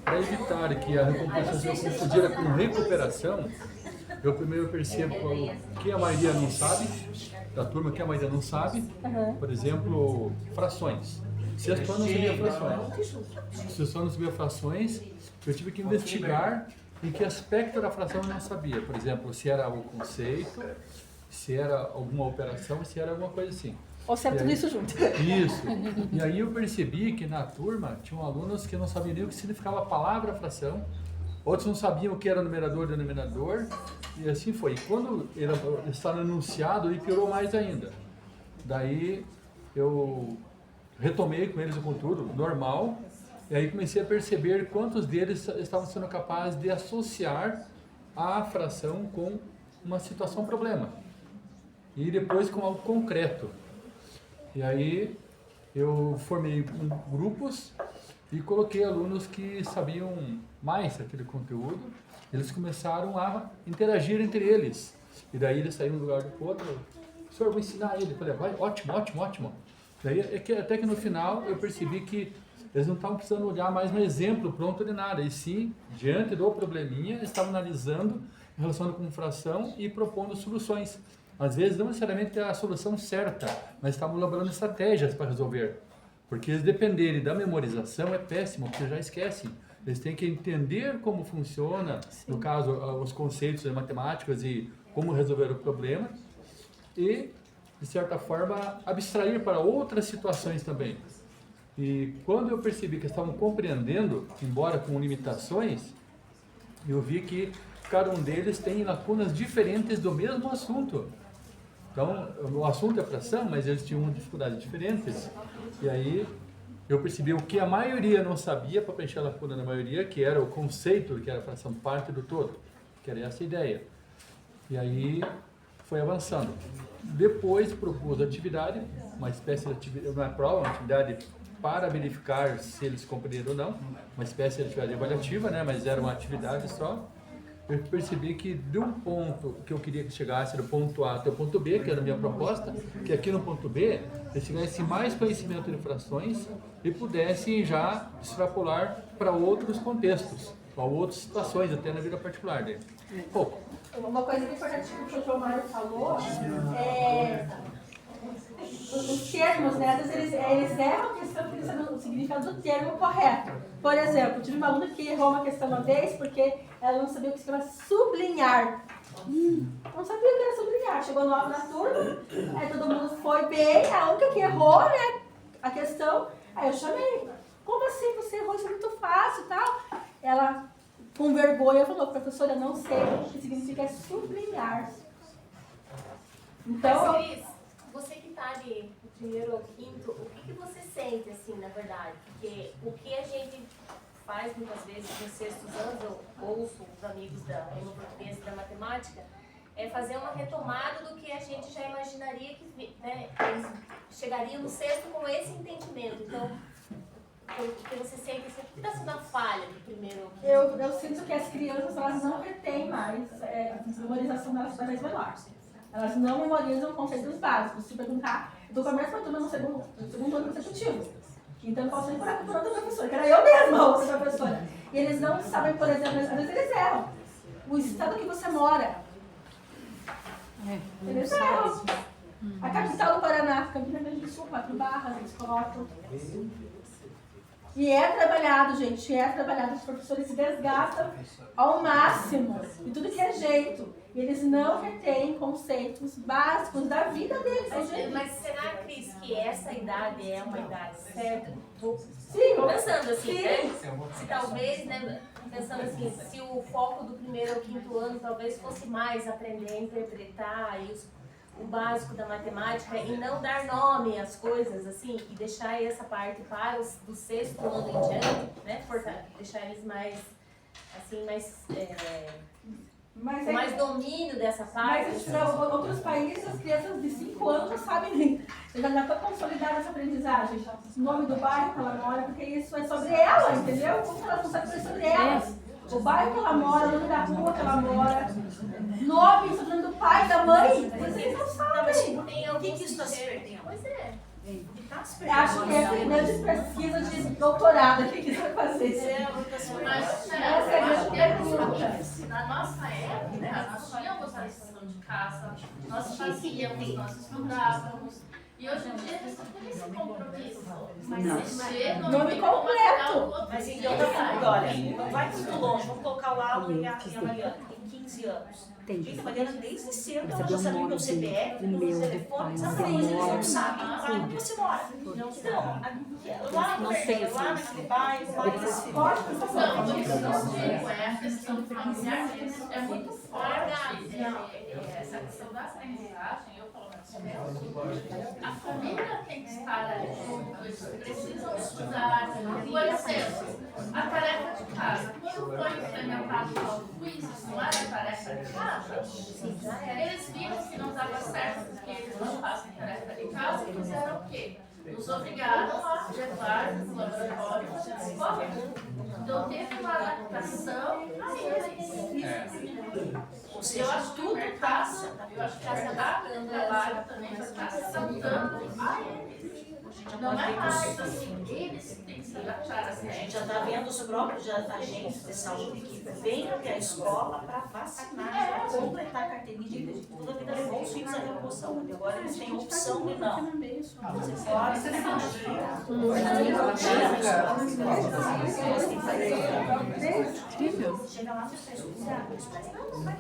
para evitar que a recomposição seja confundida com recuperação, eu primeiro percebo o que a maioria não sabe, da turma que a maioria não sabe, por exemplo, frações. Sexto ano não sabia frações. Sexto ano não sabia frações, eu tive que investigar em que aspecto da fração eu não sabia. Por exemplo, se era o conceito, se era alguma operação, se era alguma coisa assim. Ou serve tudo isso junto? Isso. E aí eu percebi que na turma tinham alunos que não sabiam nem o que significava a palavra fração, outros não sabiam o que era numerador e denominador, e assim foi. E quando ele estava anunciado, ele piorou mais ainda. Daí eu retomei com eles o conteúdo normal, e aí comecei a perceber quantos deles estavam sendo capazes de associar a fração com uma situação problema. E depois com algo concreto. E aí eu formei grupos e coloquei alunos que sabiam mais aquele conteúdo. Eles começaram a interagir entre eles. E daí eles saíram de um lugar do outro. Senhor, vou ensinar ele. Eu falei, vai, ótimo, ótimo, ótimo. Daí, até que no final eu percebi que eles não estavam precisando olhar mais no exemplo pronto de nada. E sim, diante do probleminha, eles estavam analisando, relacionando com fração e propondo soluções. Às vezes, não necessariamente é a solução certa, mas estavam elaborando estratégias para resolver. Porque eles dependerem da memorização é péssimo, porque já esquecem. Eles têm que entender como funciona, no caso, os conceitos matemáticos e como resolver o problema. E, de certa forma, abstrair para outras situações também. E quando eu percebi que estavam compreendendo, embora com limitações, eu vi que cada um deles tem lacunas diferentes do mesmo assunto. Então, o assunto é fração, mas eles tinham dificuldades diferentes. E aí, eu percebi o que a maioria não sabia para preencher a lacuna da maioria, que era o conceito, que era a fração parte do todo, que era essa ideia. E aí, foi avançando. Depois, propus a atividade, uma espécie de atividade, uma prova, uma atividade para verificar se eles compreenderam ou não, uma espécie de atividade avaliativa, né? Mas era uma atividade só. Eu percebi que de um ponto que eu queria que chegasse, do ponto A até o ponto B, que era a minha proposta, que aqui no ponto B eles tivessem mais conhecimento de frações e pudessem já extrapolar para outros contextos, para outras situações, até na vida particular dele. Pouco. Uma coisa importante que o professor Mário falou é os termos, né? Às vezes eles erram a questão porque eles sabem o significado do termo correto. Por exemplo, tive uma aluna que errou uma questão uma vez porque ela não sabia o que se chama sublinhar. Não sabia o que era sublinhar. Chegou nova na turma, aí todo mundo foi bem, a única que errou, né, a questão, aí eu chamei. Como assim você errou? Isso é muito fácil e tal. Ela, com vergonha, falou, professora, eu não sei o que significa sublinhar. Então... Mas, Cris, você que está ali do primeiro ao quinto, o que você sente, assim, na verdade? Porque o que a gente faz muitas vezes nos sextos anos, eu ouço os amigos da língua portuguesa e da matemática, é fazer uma retomada do que a gente já imaginaria que, né, eles chegariam no sexto com esse entendimento. Então, o que você sente, o que está sendo a falha do primeiro ao quinto? Eu sinto que as crianças elas não retêm mais, a memorização delas cada vez menor. Elas não memorizam conceitos básicos. Se perguntar, eu estou com a mesma turma no segundo ano consecutivo. Então eu posso ir por outra professora, que era eu mesma outra professora. E eles não sabem, por exemplo, às vezes eles erram. O estado que você mora. Eles erram. A capital do Paraná, Campina Grande do Sul, 4 barras, eles colocam. E é trabalhado, gente, é trabalhado. Os professores se desgastam ao máximo, de tudo que é jeito. E eles não retêm conceitos básicos da vida deles. Mas será, Cris, que essa idade é uma idade certa? Sim. Pensando assim, né? Se talvez, né, pensando assim, se o foco do primeiro ao quinto ano talvez fosse mais aprender a interpretar o básico da matemática e não dar nome às coisas, assim, e deixar essa parte para os do sexto ano em diante, né? Deixar eles mais, assim, com mais domínio dessa parte. Mas em outros países, as crianças de 5 anos já sabem, já estão consolidadas essa aprendizagem. O nome do bairro que ela mora, porque isso é sobre ela, entendeu? Como elas não sabem ser sobre elas. O bairro que ela mora, o nome da rua que ela mora, nome, o nome do pai, da mãe, vocês não sabem. O que isso está se perdendo? Pois é. Acho que é a primeira de pesquisa de doutorado que quiser fazer. Mas Essa é a grande pergunta. na nossa época, nós tínhamos a lição de casa, nós fazíamos, nós estudávamos. E hoje em dia eles não têm esse compromisso. Mas Não. mexer no Nome completo. Mas então tá falando, olha, não vai muito longe, vamos colocar o Alan e a Mariana, tem 15 anos. Entendi. Gente, a Mariana desde cedo, ela Saber já o sabia o nome meu CPF, do o meu, meu do telefone, pai, sabe da coisa que eles mãe. não sabem, onde você mora. Então, lá no Vermelho, lá naquele bairro, lá nesse Não, por isso que eu digo, é a questão familiar é muito forte. Essa questão da aprendizagem, eu pelo menos a família tem que estar ali junto, eles precisam estudar. Por exemplo, a tarefa de casa. Quando foi implementado o quiz, isso não era tarefa de casa? Eles viram que não dava certo, porque eles não fazem tarefa de casa, e fizeram o quê? Nos obrigaram a levar no laboratório da escola. Então teve uma adaptação a eles. Eu acho que tudo passa, eu acho que essa data do trabalho também já está se adaptando a eles. Não é mais assim, eles têm que se adaptar assim. A gente já está vendo os próprios agentes de saúde que vêm até a escola para vacinar, para completar a carteirinha de idade. Toda a vida levou os filhos à remoção, agora eles têm a opção de não. Vocês podem ser Incrível. chega lá, você escuta, os pais não vai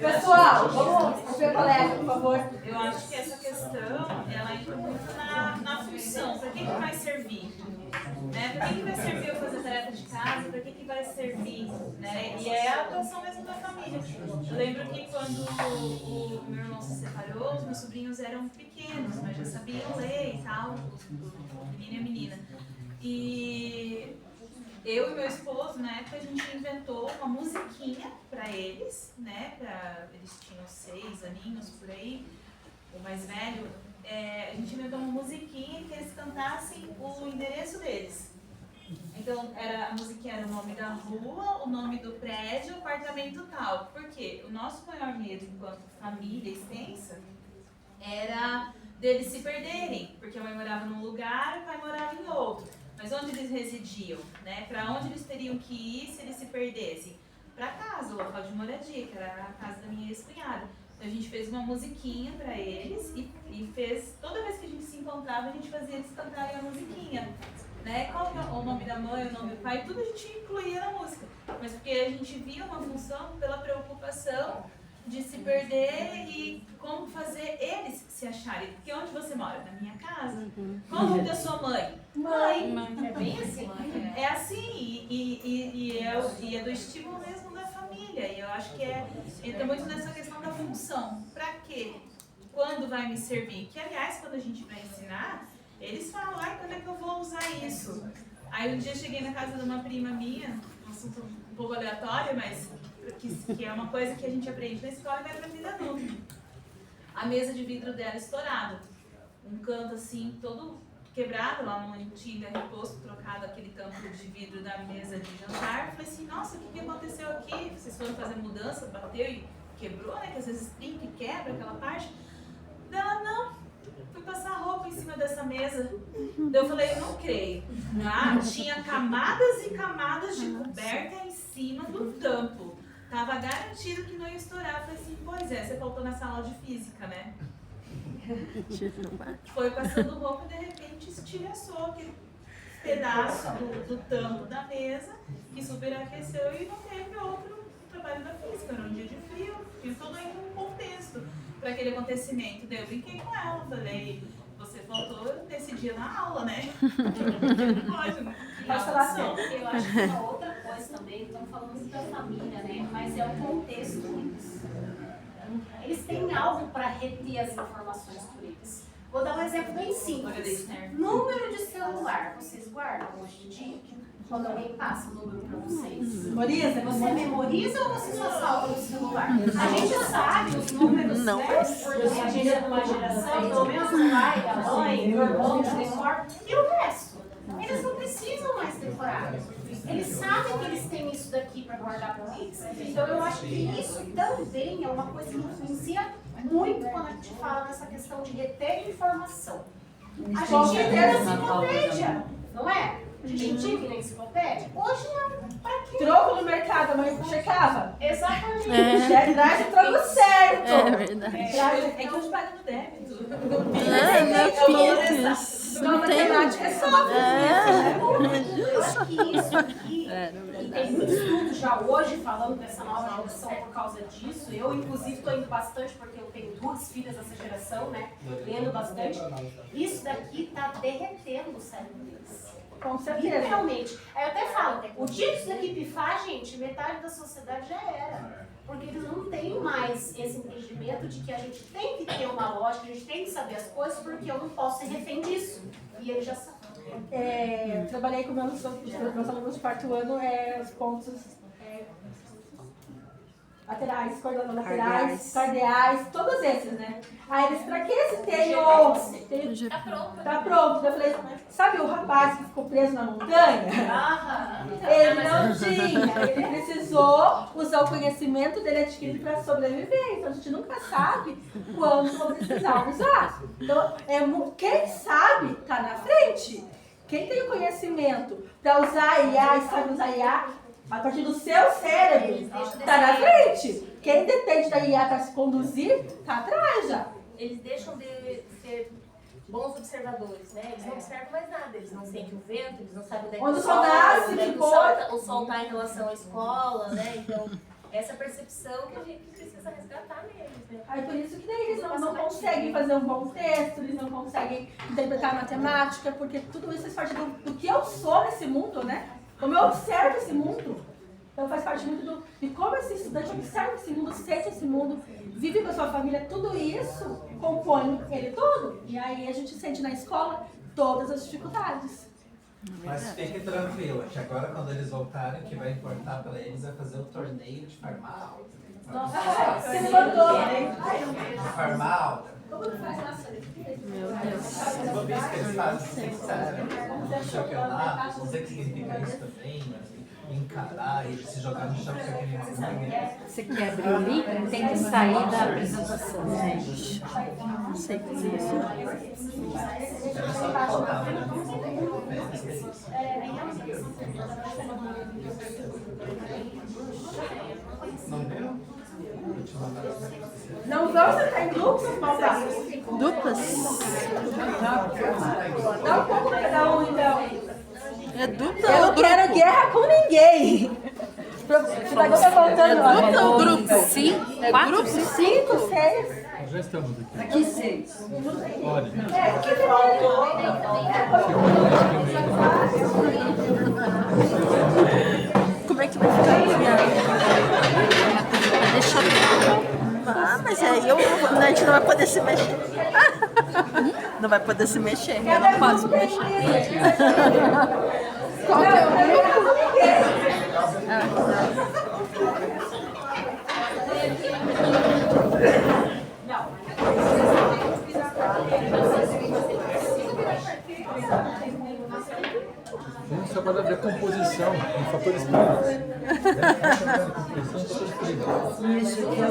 Pessoal, vamos ver colega, por favor. Eu acho que essa questão, ela entra muito na função. Para que vai servir? Né? Para que vai servir eu fazer tarefa de casa? Para que vai servir? Né? E é a atuação mesmo da família. Eu lembro que quando o meu irmão se separou, os meus sobrinhos eram pequenos, mas já sabiam ler e tal, o menino e a menina. E eu e meu esposo, na época, a gente inventou uma musiquinha para eles, né? Eles tinham 6 aninhos por aí, o mais velho. A gente inventou uma musiquinha que eles cantassem o endereço deles. Então, a musiquinha era o nome da rua, o nome do prédio, o apartamento tal. Por quê? O nosso maior medo enquanto família extensa era deles se perderem, porque a mãe morava num lugar e o pai morava em outro. Mas onde eles residiam, né? Para onde eles teriam que ir se eles se perdessem? Para casa, o local de moradia, que era a casa da minha ex-cunhada. Então a gente fez uma musiquinha para eles e fez, toda vez que a gente se encontrava, a gente fazia eles cantarem a musiquinha. Né? Qual é o nome da mãe, o nome do pai, tudo a gente incluía na música. Mas porque a gente via uma função pela preocupação de se perder e como fazer eles se acharem. Porque onde você mora? Na minha casa. Qual o nome da sua mãe? Mãe. É bem assim. É assim, e é do estímulo mesmo da família. E eu acho que entra muito nessa questão da função. Pra quê? Quando vai me servir? Que, aliás, quando a gente vai ensinar, eles falam, quando é que eu vou usar isso? Aí um dia eu cheguei na casa de uma prima minha, um assunto um pouco aleatório, mas que é uma coisa que a gente aprende na escola e vai pra vida adulta. A mesa de vidro dela estourada. Um canto assim, todo quebrado, lá no antigo reposto, trocado aquele tampo de vidro da mesa de jantar. Falei assim, nossa, o que aconteceu aqui? Vocês foram fazer mudança, bateu e quebrou, né? Que às vezes trinca e quebra aquela parte. Dela, não, fui passar roupa em cima dessa mesa. Daí eu falei, eu não creio. Tinha camadas e camadas de coberta em cima do tampo. Tava garantido que não ia estourar. Eu falei assim, pois é, você faltou na sala de física, né? Foi passando roupa e de repente estilhaçou aquele pedaço do tampo da mesa que superaqueceu e não teve outro trabalho da física. Era um dia de frio, tinha todo ainda um contexto para aquele acontecimento. Daí eu brinquei com ela, falei, você faltou nesse dia na aula, né? Não pode, né? Pode falar assim. Eu acho que uma outra coisa também, estamos falando da família, né? Mas é o contexto. Eles têm algo para reter as informações por eles. Vou dar um exemplo bem simples. Número de celular, vocês guardam hoje em dia? Quando alguém passa o número para vocês. Memoriza? Você memoriza ou você só salva no celular? A gente sabe os números, Não. né? Porque a gente é de uma geração, pelo menos o pai, a mãe, o irmão, o decor, e o resto. Eles não precisam mais decorar. Eles sabem que eles têm isso daqui para guardar para eles. Então eu acho que isso também é uma coisa que influencia muito quando a gente fala dessa questão de reter informação. A gente tem na enciclopédia, não é? A gente tinha que ir na enciclopédia. Hoje não. Para quê? troco no mercado, a mãe checava. Exatamente. Já traz o troco certo. É verdade. É que hoje paga no débito. Meu Pix. Não tem matemática é só. Isso aqui, e tem muito estudo já hoje falando dessa nova opção por causa disso. Eu, inclusive, estou indo bastante porque eu tenho 2 filhas dessa geração, né? Lendo bastante. Isso daqui está derretendo o cérebro deles. Com certeza. Literalmente. Aí eu até falo, o dia que isso daqui pifar, gente, metade da sociedade já era. Porque eles não têm mais esse entendimento de que a gente tem que ter uma lógica, a gente tem que saber as coisas, porque eu não posso ser refém disso. E eles já sabem. Trabalhei com meus alunos de 4º ano, os pontos laterais, cordões laterais, cardeais, todos esses, né? Aí eles, pra que esse tem outro? Tá pronto. Eu falei, sabe o rapaz que ficou preso na montanha? Ele não tinha, ele precisou usar o conhecimento dele adquirido para sobreviver. Então a gente nunca sabe quando vou precisar usar. Então, quem sabe tá na frente. Quem tem o conhecimento para usar IA e sabe usar IA, a partir do seu cérebro, está na frente. Quem depende da IA para se conduzir, está atrás já. Eles deixam de ser bons observadores, né? Eles não observam mais nada, eles não sentem o vento, eles não sabem onde é que Onde o sol nasce, onde é que o sol está em relação à escola, né? Então, essa percepção que a gente precisa resgatar neles, né? Aí por isso que daí eles não conseguem fazer um bom texto, eles não conseguem interpretar a matemática, porque tudo isso faz parte do que eu sou nesse mundo, né? Como eu observo esse mundo. Então faz parte muito de como esse estudante observa esse mundo, sente esse mundo, vive com a sua família, tudo isso compõe ele todo. E aí a gente sente na escola todas as dificuldades. Mas fiquem tranquilos, que agora quando eles voltarem, o que vai importar para eles é fazer o torneio de farmar aula. Você me mandou. Farmar aula. Como que faz nossa? Meu Deus. Vou ver que eles fazem sincero, campeonato, não sei o que significa isso também, mas encarar e se jogar no chão com aquele monte. Você quebra o link, tem que sair da apresentação, gente. Não sei como é isso. Era só que faltava, né? Não deu? Não vão sentar em grupos, malvados? Duplas? Dá um pouco pra cada um, então. É dupla Eu ou não grupo? quero guerra com ninguém. O pedagogo tá voltando lá. É dupla ou grupo? Sim. É grupo? 5, 6. Nós já estamos aqui. Aqui 6. Olha. Como é que vai ficar Deixa eu... Ah, mas aí a gente não vai poder se mexer. Não vai poder se mexer. Eu não posso mexer. Qual que é o grupo? Vamos trabalhar da composição em fatores primos. Composição em fatores primos. Isso que é o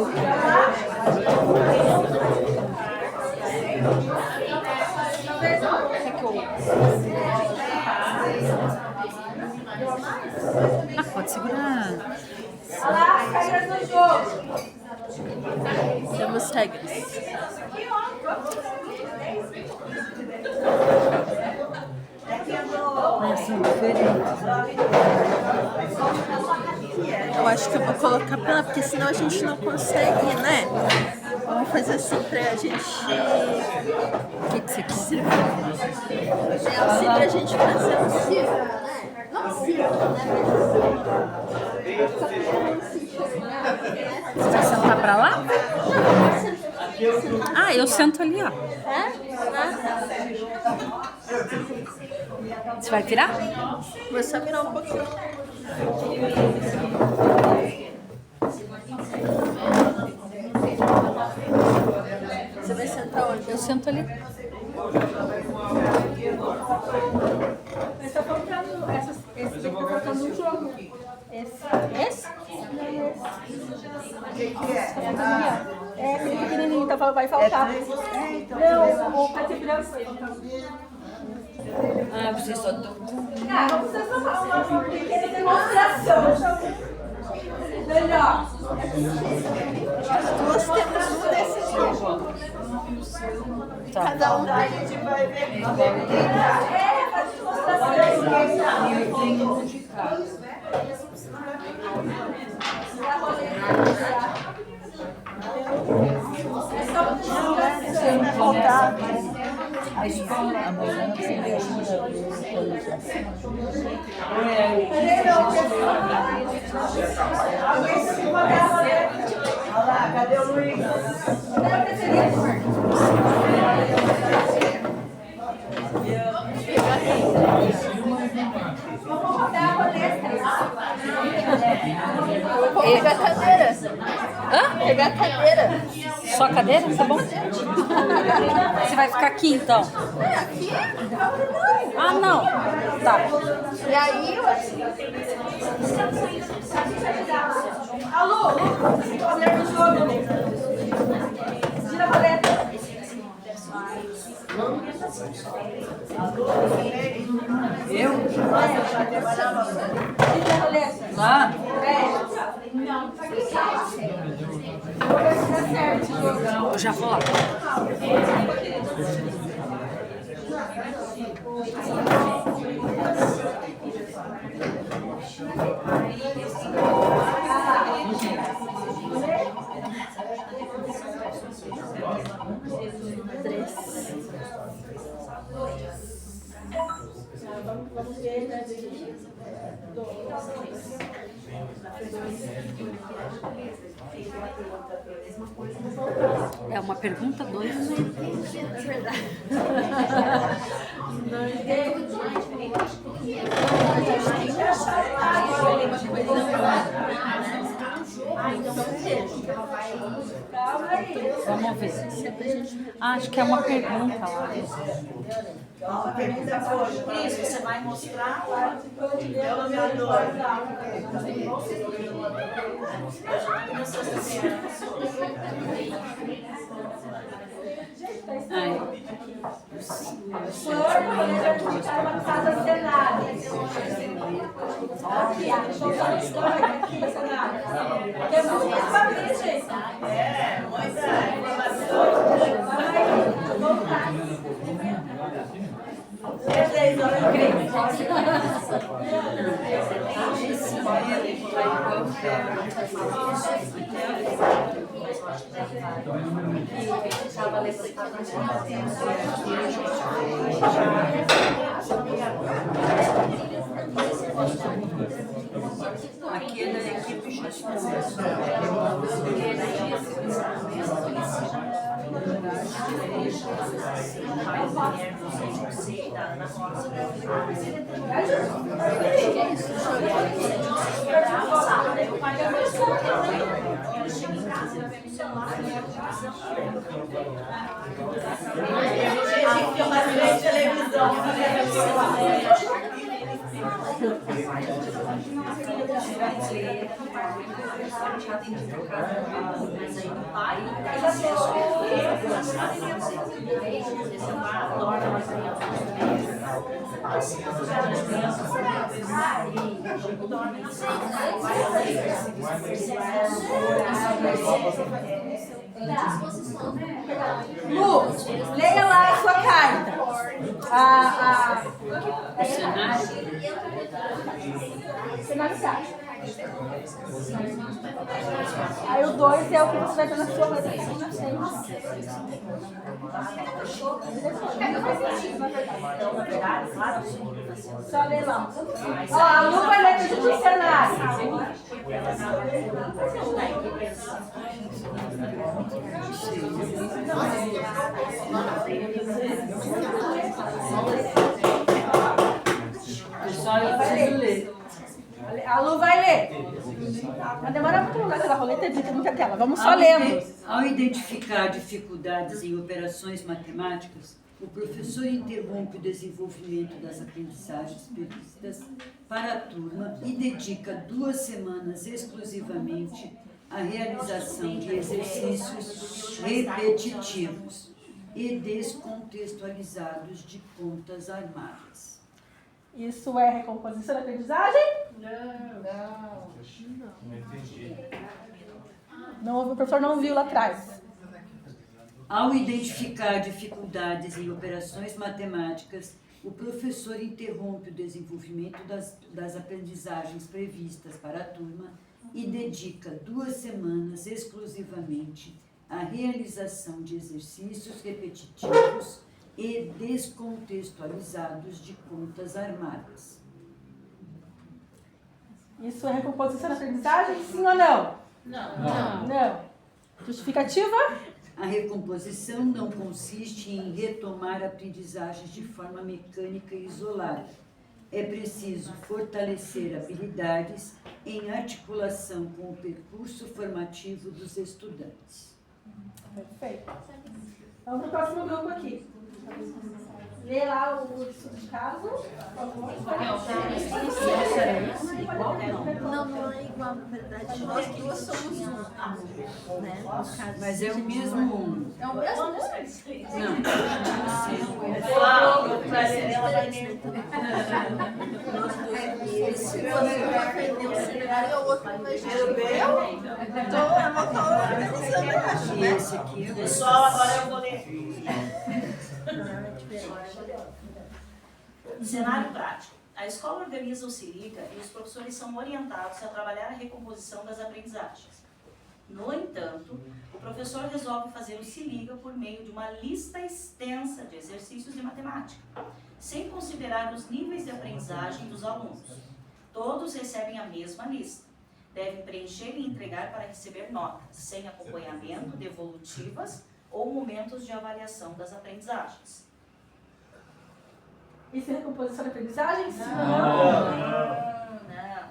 Pode segurar. Olha lá as regras do jogo. Temos regras. são diferentes. Eu acho que eu vou colocar pra lá, porque senão a gente não consegue, né? Vamos fazer assim pra gente... O que você quis? Círculo. É assim pra gente fazer um círculo, né? Não um círculo, né? Você vai sentar pra lá? Ah, eu sento ali, ó. É? Você vai virar? Vou só virar um pouquinho. Você vai sentar onde? Eu sento ali. Esse tá colocando, esse tá colocando um jogo. Esse? É pequenininho, então vai faltar. Não, o preto e branco. Ah, vocês só estão... Ah, vamos fazer uma demonstração. coração. Melhor. As duas temos um desse tipo. Cada um A gente vai ver. Pra te mostrar Eu tenho um de casa. A escola amanhã você me ajuda Olha lá, cadê o Luiz? Vamos rodar a palestra. Pega a cadeira. Hã? Pegar a cadeira. Só a cadeira? Tá bom? Você vai ficar aqui então? Aqui? Ah, não. Tá. E aí, alô, poder do jogo. Tira a paleta. Eu? Tira a paleta. Lá? Não, tá aqui. Vou ver se dá certo. Eu já vou lá. Vamos ver, né? É uma pergunta, dois. É verdade. Não Vamos ver. Acho que é uma pergunta lá. A pergunta foi, isso, você vai mostrar pelo meu dor. uma casa cenária. Aqui, a história aqui no cenário. Que é muito mais pra ver, gente. É, muita informação. Vamos lá. Aqui é da equipe gestora. Lu, leia lá a sua carta. O cenário. Cenário. Aí o 2 é o que você vai ter na sua só ler lá. Ó, a Lu vai ler tudo do cenário. Só eu preciso ler. A Lu vai ler. Mas demora muito longo aquela roleta, edita muita tela. Vamos só lendo. Ao identificar dificuldades em operações matemáticas, o professor interrompe o desenvolvimento das aprendizagens previstas para a turma e dedica 2 semanas exclusivamente à realização de exercícios repetitivos e descontextualizados de contas armadas. Isso é recomposição da aprendizagem? Não. Não, o professor não viu lá atrás. Ao identificar dificuldades em operações matemáticas, o professor interrompe o desenvolvimento das aprendizagens previstas para a turma e dedica 2 semanas exclusivamente à realização de exercícios repetitivos e descontextualizados de contas armadas. Isso é recomposição da aprendizagem, sim ou não? Não. Justificativa? A recomposição não consiste em retomar aprendizagens de forma mecânica e isolada. É preciso fortalecer habilidades em articulação com o percurso formativo dos estudantes. Perfeito. Vamos para o próximo grupo aqui. Lê lá o estudo de caso, por favor. Não é igual, na verdade. Nós duas somos um, né? No caso, Mas é o mesmo. É o mesmo? Não. Ela vai ler. um aprendeu o cenário e o outro vai E esse aqui é Pessoal, agora eu vou ler. Cenário prático. A escola organiza o Se Liga e os professores são orientados a trabalhar a recomposição das aprendizagens. No entanto, o professor resolve fazer o Se Liga por meio de uma lista extensa de exercícios de matemática, sem considerar os níveis de aprendizagem dos alunos. Todos recebem a mesma lista. Devem preencher e entregar para receber notas, sem acompanhamento, devolutivas ou momentos de avaliação das aprendizagens. Isso é recomposição da aprendizagem? Sim ou Não.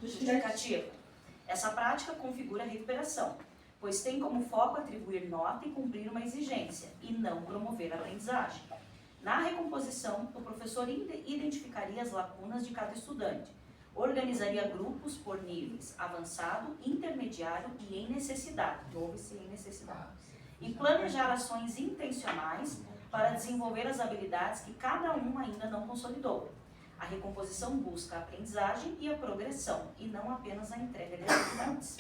Justificativa. Essa prática configura a recuperação, pois tem como foco atribuir nota e cumprir uma exigência, e não promover a aprendizagem. Na recomposição, o professor identificaria as lacunas de cada estudante, organizaria grupos por níveis avançado, intermediário e em necessidade, ouve-se em necessidade, e planejar ações intencionais para desenvolver as habilidades que cada um ainda não consolidou. A recomposição busca a aprendizagem e a progressão, e não apenas a entrega de atividades.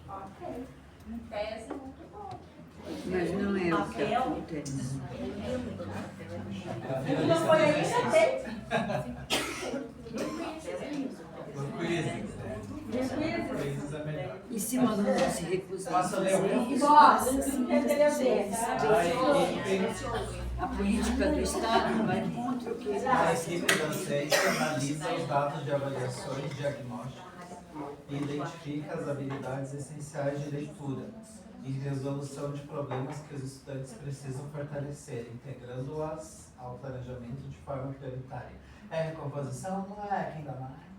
Ok. Em tese, muito bom. Mas não é o que acontece. Não foi aí, já tem. E se o aluno se recusar a fazer isso, a política do Estado vai contra o que ele A faz. equipe docente analisa os dados de avaliações diagnósticas e identifica as habilidades essenciais de leitura e resolução de problemas que os estudantes precisam fortalecer, integrando-as ao planejamento de forma prioritária. É recomposição, moleque, ainda mais.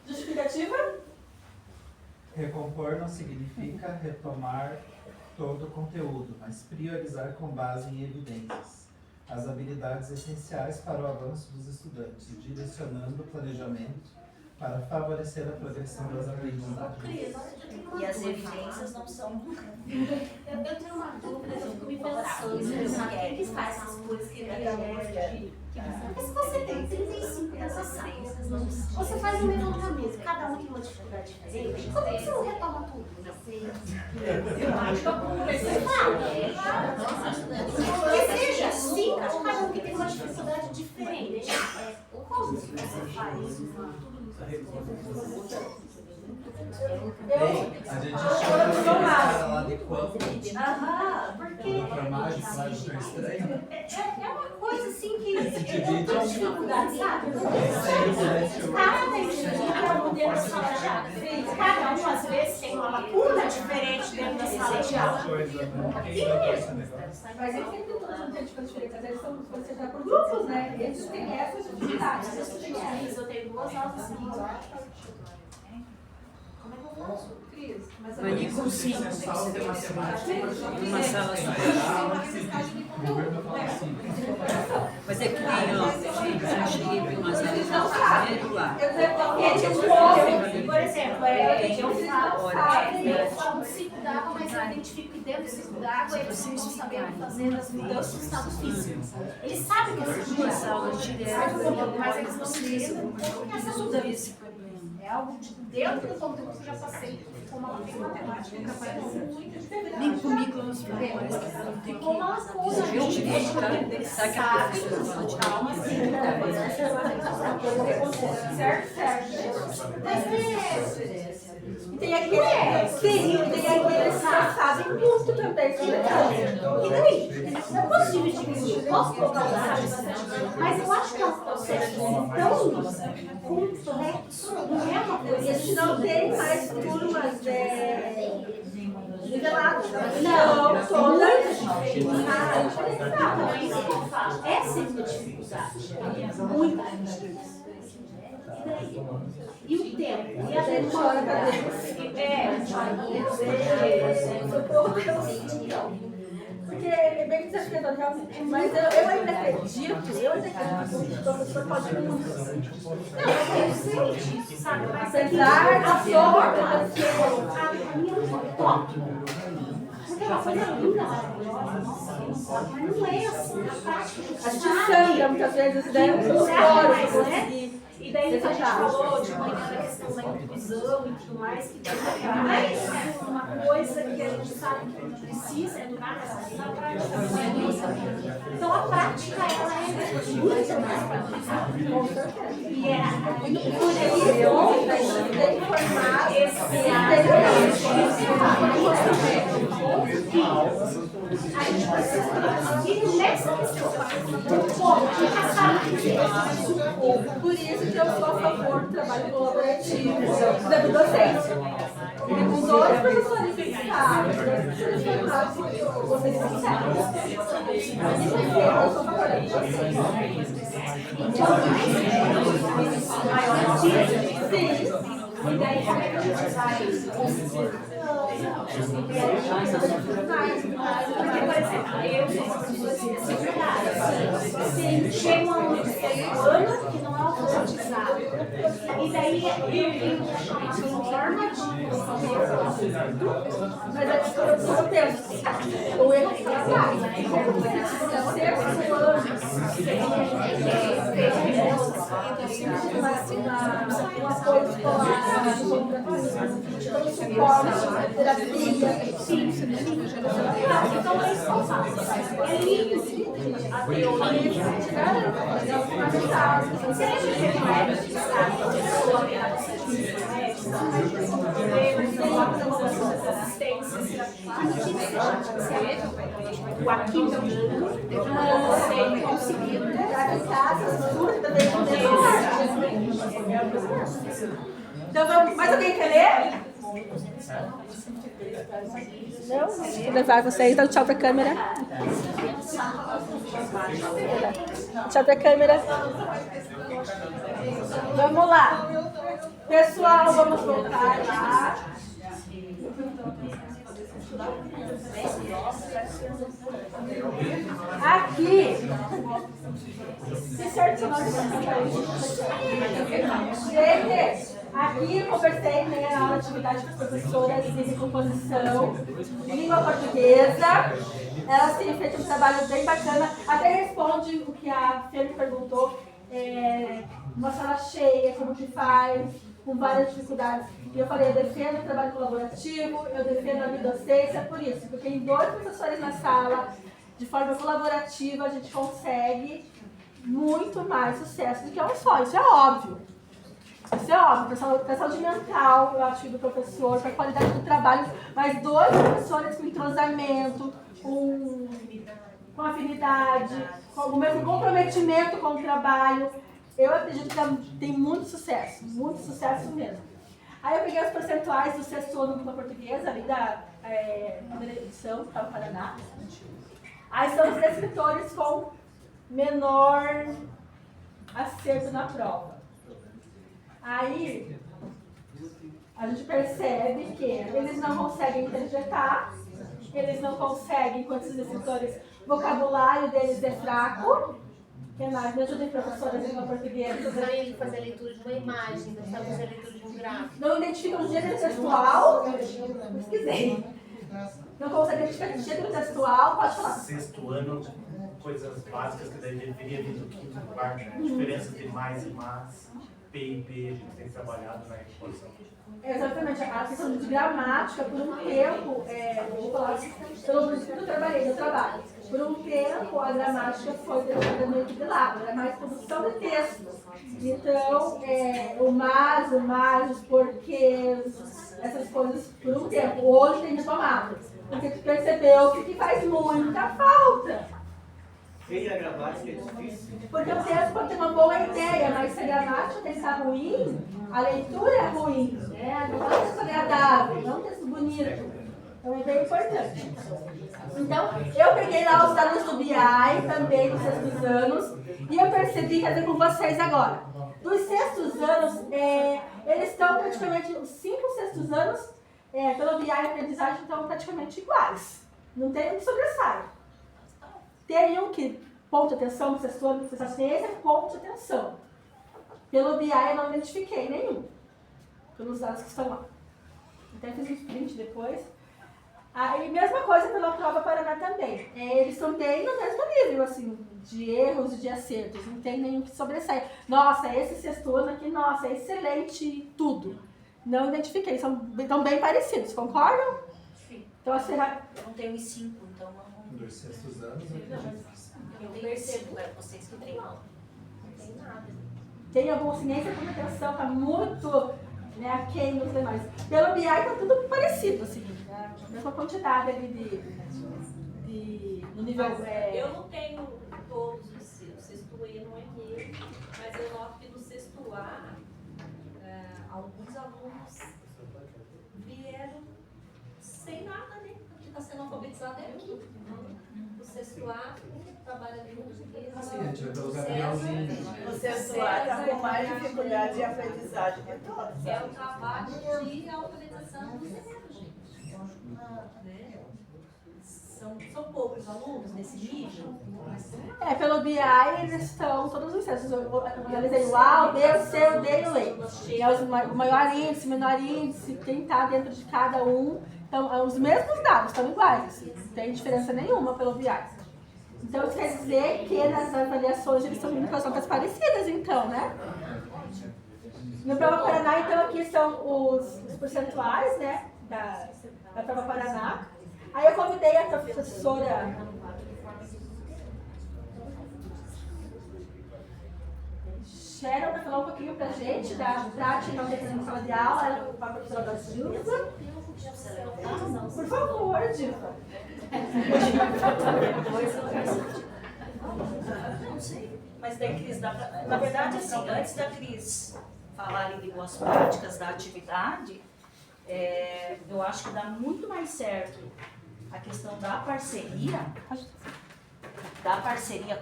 Justificativa? Recompor não significa retomar todo o conteúdo, mas priorizar com base em evidências as habilidades essenciais para o avanço dos estudantes, direcionando o planejamento para favorecer a progressão das aprendizagens. E as evidências não são... Eu tenho uma dúvida, eu fico me pensando, quem que faz essas coisas que porque se você tem 35 dessas salas, você faz um levantamento, cada um tem uma dificuldade diferente, como que você não retoma tudo? Eu acho que você fala. Que seja 5 de cada um que tem uma dificuldade diferente. Como que você faz? A gente chama de cara lá de quanto. Porque Doutor Mágico, lá do Doutor Estranho. é uma coisa assim que eu Divide tenho dificuldade, sabe? Cada um às vezes tem uma lacuna diferente dentro da sala de aula. Mas eles sempre todos não têm diferença, às vezes são considerados por grupos, né? Eles têm essas dificuldades. Eu tenho 2 aulas seguidas. Como é que eu faço? Cris, Mas nem com 5, tem que ser uma sala só. Mas é que nem, ó, eu cheguei para umas aulas no primeiro lá. Por exemplo, eu falo 5 d'água, mas eu identifico que dentro do 5 d'água eles não estão sabendo fazer as mudanças do estado físico. Eles sabem que essas duas aulas direto, mas eles não sabem como que essas mudanças. É algo dentro do conteúdo que eu já passei, como ela tem matemática, trabalha muito. Nem comigo nos valores que ela tem Ficou uma coisa, a gente deixa o tempo dele sabe, calma, E tem aqueles, sim, e tem aqueles que sabem muito também. E daí? Eu posso dividir isso, posso colocar o sabe, mas eu acho que é um processo tão complexo, não é uma coisa. E a gente não tem mais turmas niveladas. Não, todas. Essa é a dificuldade. Muito. E o tempo? E a demora? Porque é bem desafiador, realmente. Mas eu ainda acredito que o professor pode muito. Não, eu sei disso, sabe? Mas Apesar da forma, a minha é top. Porque é uma coisa linda, maravilhosa, nossa, mas não é assim na prática. a gente sangra muitas vezes, né? Os poros, né? E daí a gente falou de manhã da questão da inclusão e tudo mais, que traz uma coisa que a gente sabe que precisa educar, mas na prática não é isso. Então a prática ela é muito mais prática. E é bom da gente ter informado a gente precisa conseguir nessa questão. Como? Porque já sabe por isso que eu sou a favor do trabalho colaborativo da docência. Porque com dois professores fixados, dois professores formados, vocês conseguem. Eu sou a favor da docência. Sim. E daí como é que a gente vai conseguir? Porque, por exemplo, eu sou uma pessoa assim, chega um aluno de 6 anos que não é alfabetizado. E daí eu tenho uma forma de Mas é que eu penso, o erro está atrás. Um apoio escolar, todo suporte, terapia. Sim. Então é isso que eu faço. É lindo. A teoria. Seja que não é o aqui não você conseguir então vamos, mais alguém quer ler? Não? Vou levar vocês, dá um tchau pra câmera. Tchau pra câmera. Vamos lá. Pessoal, vamos voltar lá. Aqui. Tem certo seu nome? Gente, aqui eu conversei, né, na aula de atividade com as professoras de recomposição de língua portuguesa. Elas têm feito um trabalho bem bacana. Até responde o que a Fê me perguntou. Uma sala cheia, como que faz, com várias dificuldades. E eu falei, eu defendo o trabalho colaborativo, eu defendo a docência por isso. Porque em 2 professores na sala, de forma colaborativa, a gente consegue muito mais sucesso do que um só. Isso é óbvio. Isso é óbvio. Para a saúde mental, eu acho, do professor, para a qualidade do trabalho. Mas 2 professores com entrosamento, com afinidade, com o mesmo comprometimento com o trabalho, eu acredito que tem muito sucesso mesmo. Aí eu peguei os percentuais do 6º ano da portuguesa, ali da primeira edição, que estava no Paraná. Aí são os escritores com menor acerto na prova. Aí a gente percebe que eles não conseguem interpretar, eles não conseguem, enquanto os escritores, o vocabulário deles é fraco. Que mais? Me ajudem, professora de língua portuguesa. Fazer leitura de uma imagem, não sabe fazer leitura de um gráfico. Não identificam o gênero textual. Pesquisei. Não consegue identificar o gênero textual. Pode falar. 6º ano, coisas básicas que daí deveria vir do 5º e 4º, né? Diferença de mais e mais. PIB a gente tem trabalhado na recuperação? Exatamente, a questão de gramática, por um tempo, vou falar assim, pelo menos que eu trabalhei no trabalho, por um tempo a gramática foi deixada meio que de lado, era mais produção de texto. Então, o mais, os porquês, essas coisas por um tempo. Hoje tem retomado, porque tu percebeu que faz muita falta. E a gramática é difícil? Porque o texto pode ter uma boa ideia, mas se a gramática está ruim, a leitura é ruim, né? Não é um texto agradável, não é um texto bonito. Então é bem importante. Então, eu peguei lá os alunos do BI, também dos sextos anos, e eu percebi, quer dizer, com vocês agora. Dos sextos anos, eles estão praticamente, os 5 sextos anos, pelo BI e aprendizagem, estão praticamente iguais. Não tem um que sobressai. Tem um que, ponto de atenção, no sexto ano, na ciência, ponto de atenção. Pelo BI eu não identifiquei nenhum, pelos dados que estão lá. Até fiz um print depois. E mesma coisa pela prova Paraná também. Eles estão bem no mesmo nível, assim, de erros e de acertos. Não tem nenhum que sobressaia. Nossa, esse sexto ano aqui, nossa, é excelente tudo. Não identifiquei, estão bem parecidos, concordam? Sim. Então, assim, Eu não tenho os 5, então não... Dos sextos anos, Eu percebo, vocês que treinam. Não tem nada. tem alguma ciência com atenção, está muito aquém dos demais. Pelo BI está tudo parecido, assim, né? A mesma quantidade ali no nível... Eu não tenho todos os sexto E não é meu, mas eu noto que no sexto A, alguns alunos vieram sem nada, né? Porque está sendo alfabetizado aqui. O sexto A trabalha ali no português. Sim, a gente vai pelo Gabrielzinho. O sexto A está com mais dificuldade de aprendizagem de todos. É o trabalho de alfabetização do cerebro, gente. Né? São poucos alunos nesse nível. Pelo BI eles estão todos os sextos. Eu analisei o A, o B, o C, o D e o LEI. O maior índice, o menor índice, quem está dentro de cada um. Então, os mesmos dados, estão iguais, assim, não tem diferença nenhuma pelo BI. Então, isso quer dizer que nas avaliações eles estão vindo com as notas parecidas, então, né? No Prova Paraná, então, aqui são os percentuais, né, da Prova Paraná. Aí eu convidei a professora Sharon para falar um pouquinho pra gente da prática na sala de aula, ela é a professora da Silva. Por favor, Diva. Não sei. Mas daí, Cris, na verdade, assim, antes da Cris falarem de boas práticas da atividade, eu acho que dá muito mais certo a questão da parceria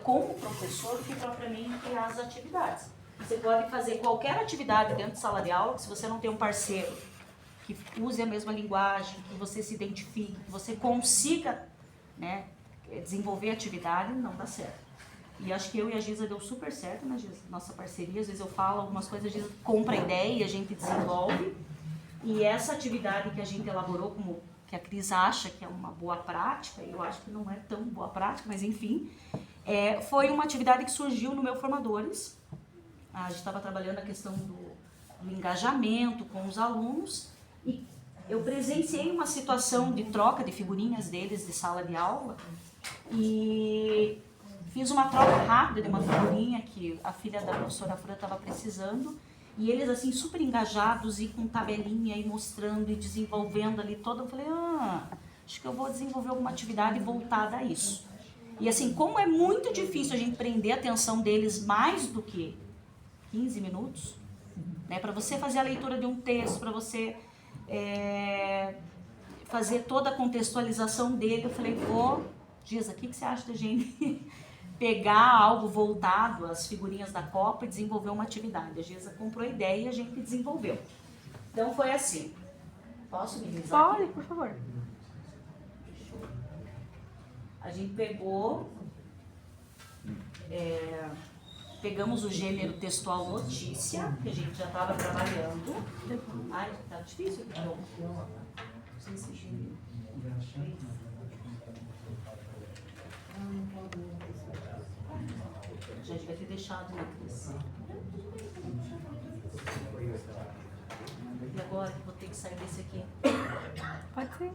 com o professor do que propriamente as atividades. Você pode fazer qualquer atividade dentro de sala de aula, que se você não tem um parceiro que use a mesma linguagem, que você se identifique, que você consiga, né, desenvolver a atividade, não dá certo. E acho que eu e a Giza deu super certo, né, Giza? Nossa parceria, às vezes eu falo algumas coisas, a Giza compra a ideia e a gente desenvolve. E essa atividade que a gente elaborou, como que a Cris acha que é uma boa prática, eu acho que não é tão boa prática, mas enfim, foi uma atividade que surgiu no meu Formadores. A gente estava trabalhando a questão do engajamento com os alunos e eu presenciei uma situação de troca de figurinhas deles de sala de aula e fiz uma troca rápida de uma figurinha que a filha da professora Fran estava precisando e eles assim super engajados e com tabelinha e mostrando e desenvolvendo ali toda. Eu falei, acho que eu vou desenvolver alguma atividade voltada a isso. E assim, como é muito difícil a gente prender a atenção deles mais do que 15 minutos, né, para você fazer a leitura de um texto, para você fazer toda a contextualização dele, eu falei, Giza, o que você acha da gente pegar algo voltado às figurinhas da Copa e desenvolver uma atividade? A Giza comprou a ideia e a gente desenvolveu. Então foi assim. Posso minimizar? Pode, por favor. A gente pegou... Pegamos o gênero textual notícia, que a gente já estava trabalhando. Ai, tá difícil. Não sei se gênero. Já devia ter deixado na Cris. agora que vou ter que sair desse aqui. Pode ser.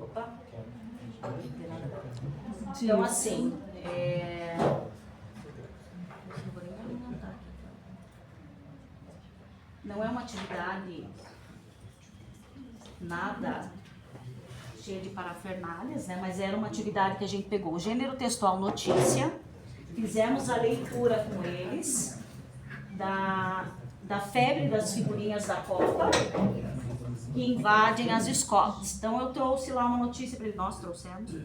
Opa. Então, assim, não é uma atividade nada cheia de parafernálias, né? Mas era uma atividade que a gente pegou o gênero textual notícia, fizemos a leitura com eles da febre das figurinhas da Copa que invadem as escolas. Então eu trouxe lá uma notícia para eles, nós trouxemos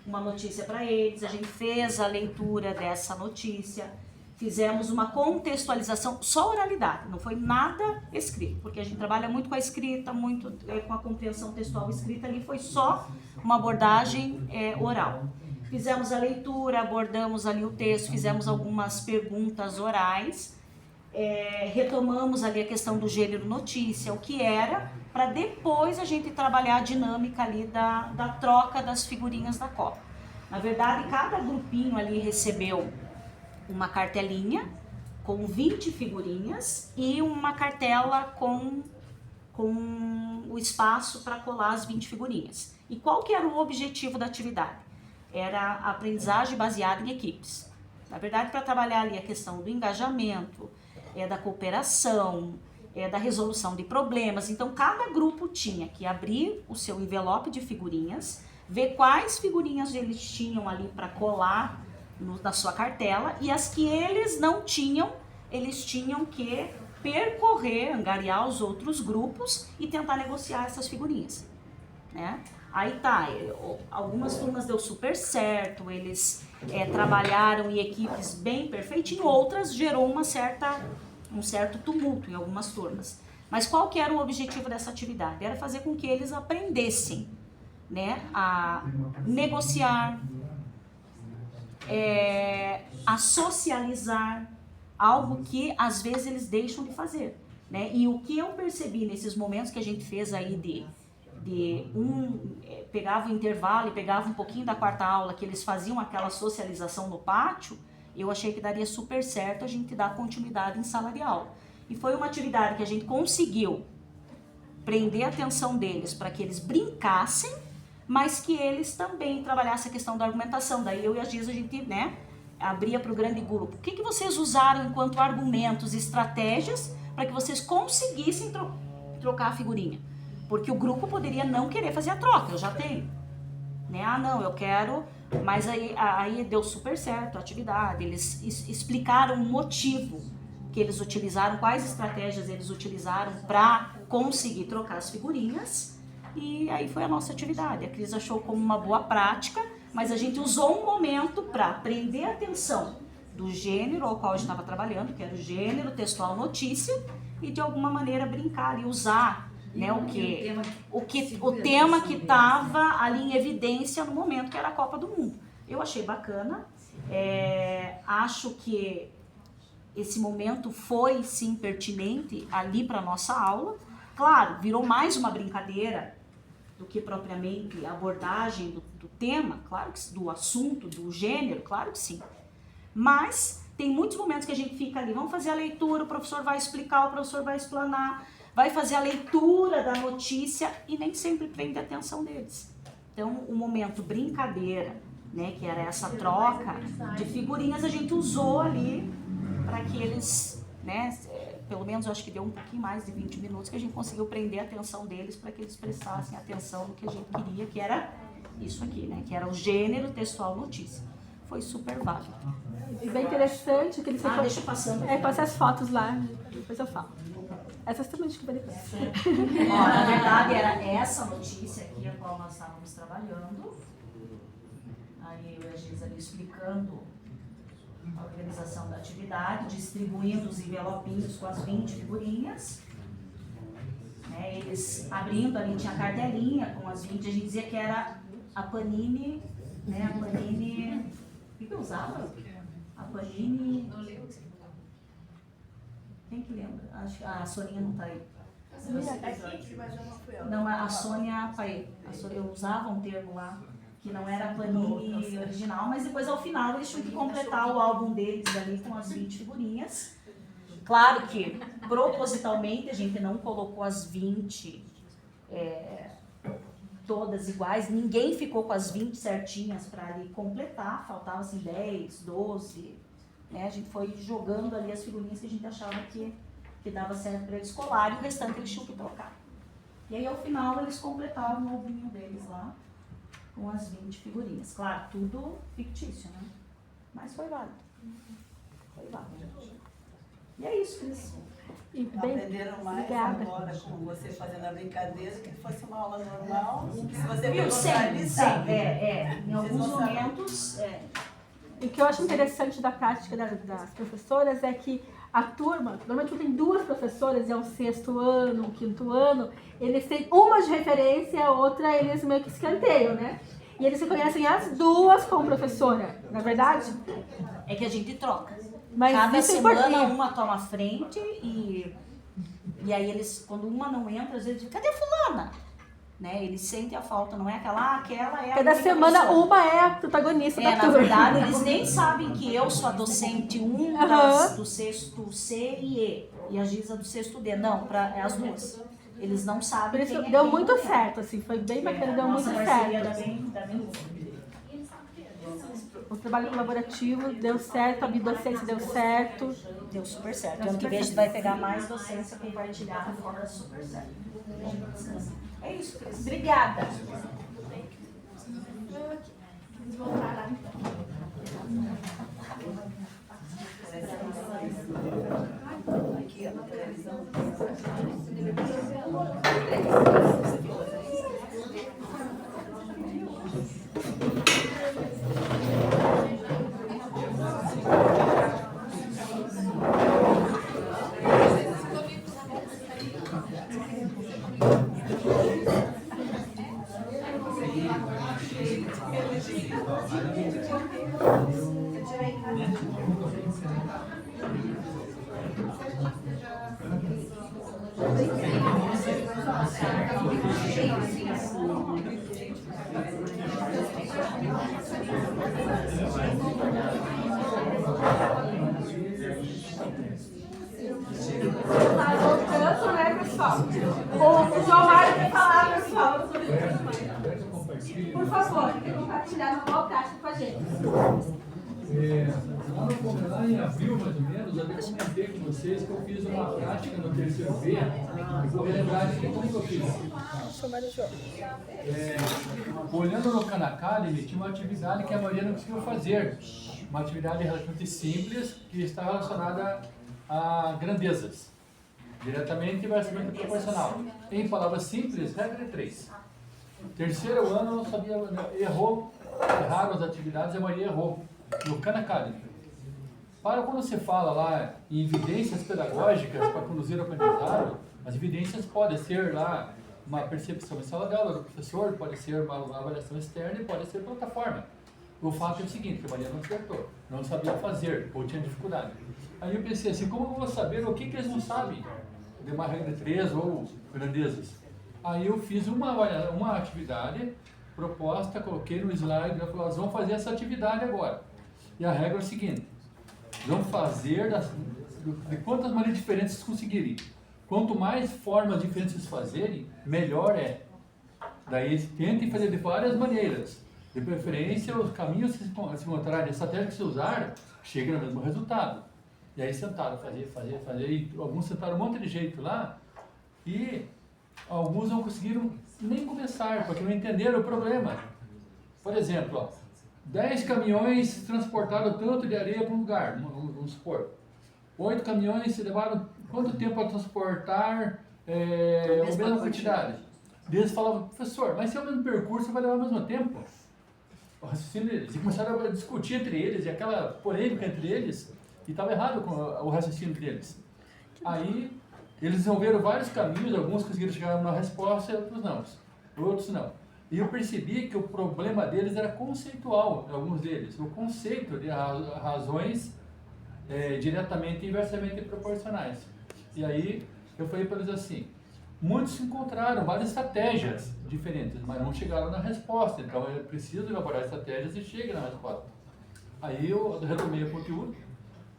uma notícia para eles, a gente fez a leitura dessa notícia, fizemos uma contextualização, só oralidade, não foi nada escrito, porque a gente trabalha muito com a escrita, muito com a compreensão textual escrita, ali foi só uma abordagem oral. Fizemos a leitura, abordamos ali o texto, fizemos algumas perguntas orais, retomamos ali a questão do gênero notícia, o que era, para depois a gente trabalhar a dinâmica ali da troca das figurinhas da Copa. Na verdade, cada grupinho ali recebeu uma cartelinha com 20 figurinhas e uma cartela com o espaço para colar as 20 figurinhas. E qual que era o objetivo da atividade? Era a aprendizagem baseada em equipes. Na verdade, para trabalhar ali a questão do engajamento, da cooperação, da resolução de problemas. Então, cada grupo tinha que abrir o seu envelope de figurinhas, ver quais figurinhas eles tinham ali para colar na sua cartela, e as que eles não tinham, eles tinham que percorrer, angariar os outros grupos e tentar negociar essas figurinhas, né? Aí tá, algumas turmas deu super certo, eles trabalharam em equipes bem perfeitinho, outras gerou um certo tumulto em algumas turmas. Mas qual que era o objetivo dessa atividade? Era fazer com que eles aprendessem, né, a negociar, a socializar, algo que às vezes eles deixam de fazer, né? E o que eu percebi nesses momentos que a gente fez aí pegava o intervalo e pegava um pouquinho da quarta aula, que eles faziam aquela socialização no pátio, eu achei que daria super certo a gente dar continuidade em sala de aula. E foi uma atividade que a gente conseguiu prender a atenção deles para que eles brincassem, mas que eles também trabalhassem a questão da argumentação. Daí eu e a Giza, a gente, né, abria para o grande grupo. O que vocês usaram enquanto argumentos e estratégias para que vocês conseguissem trocar a figurinha? Porque o grupo poderia não querer fazer a troca, eu já tenho. Né? Ah, não, eu quero... Mas aí deu super certo a atividade, eles explicaram o motivo que eles utilizaram, quais estratégias eles utilizaram para conseguir trocar as figurinhas, e aí foi a nossa atividade. A Cris achou como uma boa prática, mas a gente usou um momento para prender a atenção do gênero ao qual a gente estava trabalhando, que era o gênero textual notícia, e de alguma maneira brincar e usar, né, o tema que estava ali em evidência no momento, que era a Copa do Mundo. Eu achei bacana, acho que esse momento foi sim pertinente ali para nossa aula. Claro, virou mais uma brincadeira do que propriamente a abordagem do tema, claro que do assunto, do gênero, claro que sim. Mas tem muitos momentos que a gente fica ali, vamos fazer a leitura, o professor vai explicar, o professor vai explanar, vai fazer a leitura da notícia e nem sempre prende a atenção deles. Então, o momento brincadeira, né, que era essa troca de figurinhas, a gente usou ali para que eles, né, pelo menos eu acho que deu um pouquinho mais de 20 minutos, que a gente conseguiu prender a atenção deles para que eles prestassem atenção no que a gente queria, que era isso aqui, né, que era o gênero textual notícia. Foi super válido. E bem interessante que eles... deixa eu passando. Passa as fotos lá, depois eu falo. Essas também acho que vai depois. Na verdade, era essa notícia aqui a qual nós estávamos trabalhando. Aí eu e a Giza ali explicando a organização da atividade, distribuindo os envelopinhos com as 20 figurinhas. Né, eles abrindo ali, tinha cartelinha com as 20, a gente dizia que era a Panini, né, a Panini... O que eu usava? A Panini... Quem que lembra? Acho que a Soninha não tá aí. Não, a Sônia Paê. Eu usava um termo lá, que não era a Panini original, mas depois ao final eles tinham que completar o álbum deles ali com as 20 figurinhas. Claro que, propositalmente, a gente não colocou as 20 todas iguais, ninguém ficou com as 20 certinhas para ali completar, faltavam assim 10, 12, né? A gente foi jogando ali as figurinhas que a gente achava que dava certo para eles colar, e o restante eles tinham que trocar. E aí, ao final, eles completavam o albinho deles lá, com as 20 figurinhas. Claro, tudo fictício, né? Mas foi válido. Foi válido. E é isso, Cris. Aprenderam mais agora com você fazendo a brincadeira, que fosse uma aula normal. Se você Viu? Sempre. Em alguns momentos... O que eu acho interessante da prática das professoras é que a turma, normalmente tem 2 professoras, é o 6º ano, o 5º ano, eles têm uma de referência, a outra eles meio que escanteiam, né? E eles se conhecem as 2 como professora, na verdade? É que a gente troca. Mas cada semana uma toma a frente e aí eles, quando uma não entra, às vezes dizem, cadê fulana? Né? Eles sentem a falta, não é aquela é a cada semana professora. Uma é a protagonista da na turma. verdade, eles nem sabem que eu sou a docente 1 do 6º C e E, e a Giza do 6º D. Não, é as 2. Eles não sabem. Por isso deu muito certo, assim, foi bem bacana, deu muito certo. Dá bem bom. O trabalho colaborativo deu certo, a bidocência deu certo. Deu super certo. Ano que vem a gente vai pegar mais docência compartilhada fora super certo. É isso, Cris. Obrigada. Vamos voltar lá então. Aqui, ó, na televisão. O João Mário quer falar, pessoal. Por favor, compartilhar uma boa prática com a gente. Lá em abril, mais ou menos, eu comentei com vocês que eu fiz uma prática no 3º B, e vou relembrar aqui como que eu fiz. Olhando no Khan Academy, tinha uma atividade que a maioria não conseguiu fazer. Uma atividade relativamente simples, que está relacionada a grandezas. Diretamente e inversamente proporcional. Em palavras simples, regra 3. 3º ano, eu sabia, erraram as atividades, a maioria errou. No Khan Academy. Para quando você fala lá em evidências pedagógicas para conduzir o aprendizado, as evidências podem ser lá uma percepção em sala de aula do professor, pode ser uma avaliação externa e pode ser plataforma. O fato é o seguinte, que a Maria não acertou, não sabia fazer, ou tinha dificuldade. Aí eu pensei assim, como eu vou saber o que eles não sabem? De uma regra de 3 ou grandezas. Aí eu fiz uma atividade proposta, coloquei no slide, eu falei, nós vamos fazer essa atividade agora. E a regra é o seguinte, vamos fazer de quantas maneiras diferentes vocês conseguirem. Quanto mais formas diferentes vocês fazerem, melhor é. Daí tentem fazer de várias maneiras. De preferência, os caminhos que se encontrarem, a estratégia que se usar, chega no mesmo resultado. E aí sentaram, fazer, e alguns sentaram um monte de jeito lá, e alguns não conseguiram nem começar, porque não entenderam o problema. Por exemplo, ó, 10 caminhões transportaram tanto de areia para um lugar, vamos supor. 8 caminhões se levaram quanto tempo para transportar a mesma quantidade? Eles falavam, professor, mas se é o mesmo percurso, vai levar o mesmo tempo. O raciocínio deles. E começaram a discutir entre eles, e aquela polêmica entre eles, e estava errado com o raciocínio deles. Aí, eles desenvolveram vários caminhos, alguns conseguiram chegar numa resposta, outros não. E eu percebi que o problema deles era conceitual, alguns deles. O conceito de razões diretamente e inversamente proporcionais. E aí, eu falei para eles assim, muitos encontraram várias estratégias diferentes, mas não chegaram na resposta. Então, é preciso elaborar estratégias e chegar na resposta. Aí, eu retomei o conteúdo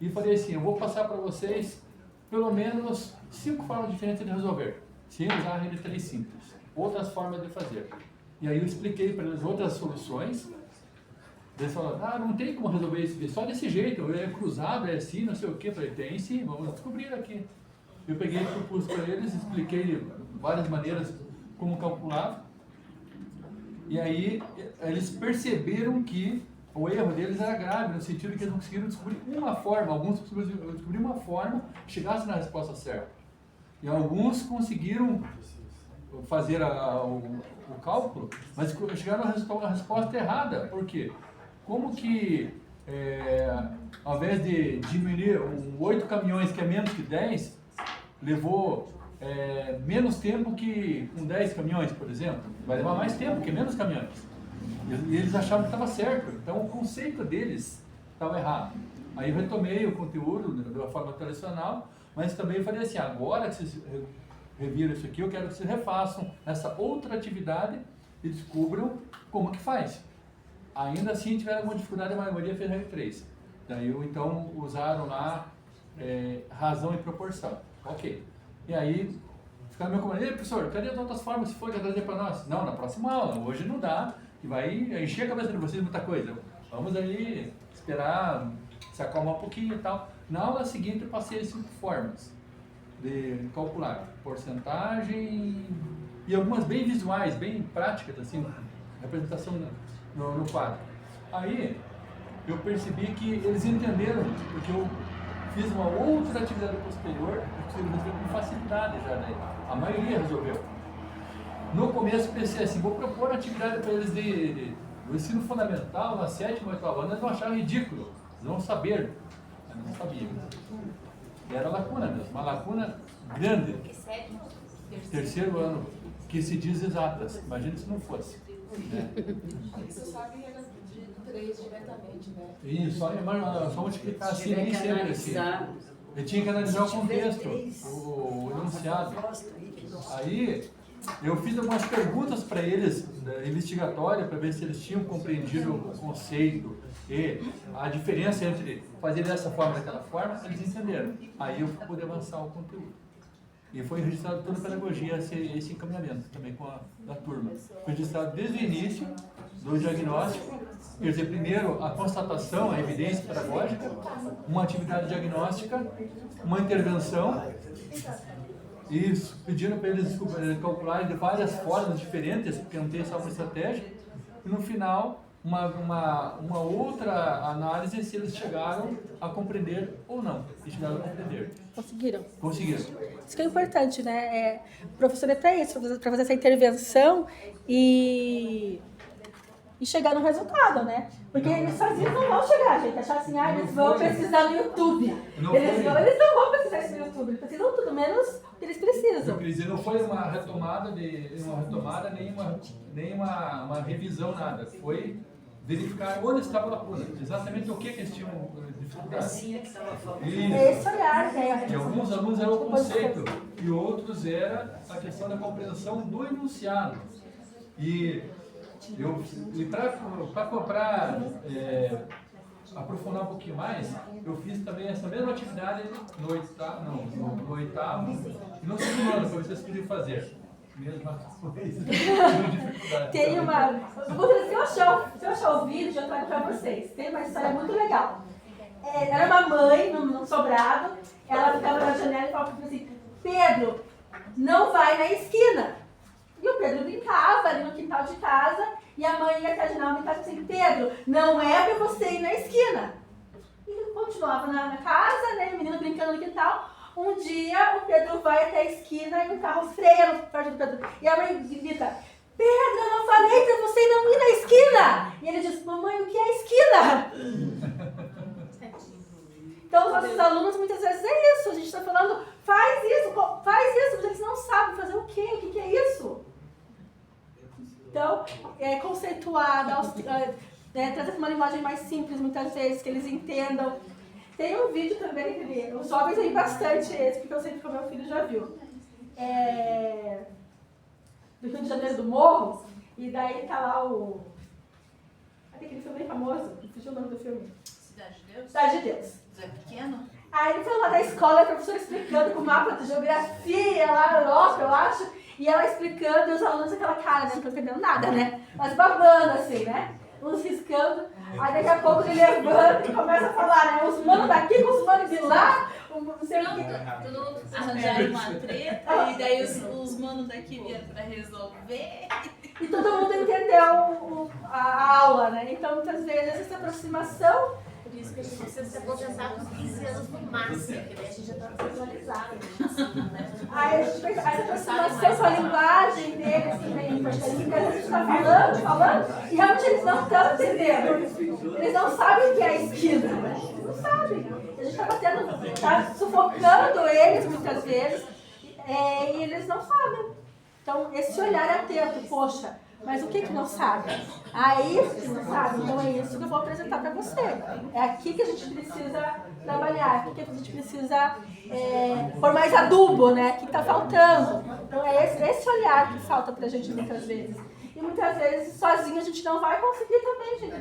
e falei assim, eu vou passar para vocês pelo menos 5 formas diferentes de resolver, sem usar a regra de 3 simples. Outras formas de fazer. E aí eu expliquei para eles outras soluções. Eles falaram, não tem como resolver isso só desse jeito, é cruzado, é assim, não sei o que. Eu falei, tem sim, vamos descobrir aqui. Eu peguei e propus para eles, expliquei várias maneiras como calculava. E aí eles perceberam que o erro deles era grave, no sentido que eles não conseguiram descobrir uma forma, alguns conseguiram descobrir uma forma que chegasse na resposta certa. E alguns conseguiram fazer o cálculo, mas chegaram na resposta errada. Por quê? Como que, ao invés de diminuir 8 caminhões, que é menos que 10, levou menos tempo que com 10 caminhões, por exemplo? Vai levar mais tempo que menos caminhões. E eles achavam que estava certo, então o conceito deles estava errado. Aí eu retomei o conteúdo de uma forma tradicional, mas também falei assim, agora que vocês reviram isso aqui, eu quero que vocês refaçam essa outra atividade e descubram como que faz. Ainda assim tiveram alguma dificuldade, a maioria fez regra 3. Daí então usaram lá razão e proporção. Ok. E aí ficaram me comandando, professor, cadê as outras formas que foi que trazer para nós? Não, na próxima aula, hoje não dá. E vai encher a cabeça de vocês muita coisa. Vamos aí esperar se acalmar um pouquinho e tal. Na aula seguinte eu passei as 5 formas de calcular porcentagem e algumas bem visuais, bem práticas, assim, representação no quadro. Aí eu percebi que eles entenderam, porque eu fiz uma outra atividade posterior, eu consegui resolver com facilidade já, né? A maioria resolveu. No começo pensei assim, vou propor atividade para eles do ensino fundamental, na 7ª, 8ª ano, eles vão achar ridículo, eles vão saber, mas não sabiam. E era lacuna mesmo, uma lacuna grande. Terceiro ano, que se diz exatas, imagina se não fosse. Né? Você sabe regra de 3 diretamente, né? Isso, só multiplicar assim, nem sempre assim. Eu tinha que analisar o contexto, o enunciado. Aí, eu fiz algumas perguntas para eles, investigatória, para ver se eles tinham compreendido o conceito e a diferença entre fazer dessa forma e daquela forma, eles entenderam. Aí eu pude avançar o conteúdo. E foi registrado toda a pedagogia, esse encaminhamento também com da turma. Foi registrado desde o início do diagnóstico, quer dizer, primeiro a constatação, a evidência pedagógica, uma atividade diagnóstica, uma intervenção, isso, pedindo para eles calcularem de várias formas diferentes, porque não tem só uma estratégia, e no final, uma outra análise se eles chegaram a compreender ou não. E chegaram a compreender. Conseguiram? Conseguiram. Isso que é importante, né? O professor é para isso, para fazer essa intervenção e chegar no resultado, né? Porque eles sozinhos não vão chegar, gente. Achar assim, eles vão precisar no YouTube. Eles não vão precisar isso no YouTube. Eles precisam tudo menos o que eles precisam. Eu queria dizer, não foi uma retomada, nem uma revisão, nada. Foi verificar onde estava a lacuna, exatamente o que eles tinham dificuldade. Esse olhar, né? E alguns alunos eram o conceito, e outros era a questão da compreensão do enunciado. E para aprofundar um pouquinho mais, eu fiz também essa mesma atividade no oitavo e no segundo ano, para vocês podiam fazer. Mesma coisa. Tem uma. Se eu achar o vídeo, eu trago para vocês. Tem uma história muito legal. Era uma mãe num sobrado, ela ficava na janela e falava assim: Pedro, não vai na esquina. E o Pedro brincava ali no quintal de casa, e a mãe ia até a janela e ficava assim: Pedro, não é para você ir na esquina. E continuava na casa, né, o menino brincando no quintal. Um dia o Pedro vai até a esquina e um carro freia perto do Pedro. E a mãe grita: Pedro, eu não falei pra você não ir na esquina! E ele diz: mamãe, o que é esquina? Então os nossos alunos muitas vezes é isso. A gente está falando, faz isso, mas eles não sabem fazer o quê? O que é isso? Então, conceituar, trazer uma linguagem mais simples muitas vezes, que eles entendam. Tem um vídeo também que os jovens veem bastante esse, porque eu sei que o meu filho já viu. Do Rio de Janeiro do Morro, e daí tá lá o... aquele filme bem famoso, fugiu o nome do filme. Cidade de Deus? Cidade de Deus. Zé Pequeno? Aí ele foi lá da escola, a professora explicando com o mapa de geografia lá na Europa, eu acho, e ela explicando, e os alunos aquela cara, né, não estão entendendo nada, né? Mas babando assim, né? Uns riscando, aí daqui a pouco ele levanta e começa a falar, né? Os manos daqui com os manos de lá, não sei o que. Arranjaram uma treta, e daí os manos daqui vieram pra resolver. E todo mundo entendeu a aula, né? Então, muitas vezes, essa aproximação... Por isso que a gente precisa se aposentar com 15 anos no máximo, porque daí a gente já está atualizado. Aí a gente fez essa aproximação com a linguagem deles também, porque a gente está falando, e realmente eles não estão entendendo. Eles não sabem o que é a esquina. Eles não sabem. A gente está sufocando eles muitas vezes, e eles não sabem. Então, esse olhar atento, poxa, mas o que não sabe? Ah, é isso que não sabe? Então é isso que eu vou apresentar para você. É aqui que a gente precisa trabalhar, é aqui que a gente precisa pôr mais adubo, né? O que está faltando. Então é esse olhar que falta para a gente muitas vezes. E muitas vezes, sozinho, a gente não vai conseguir também, gente. A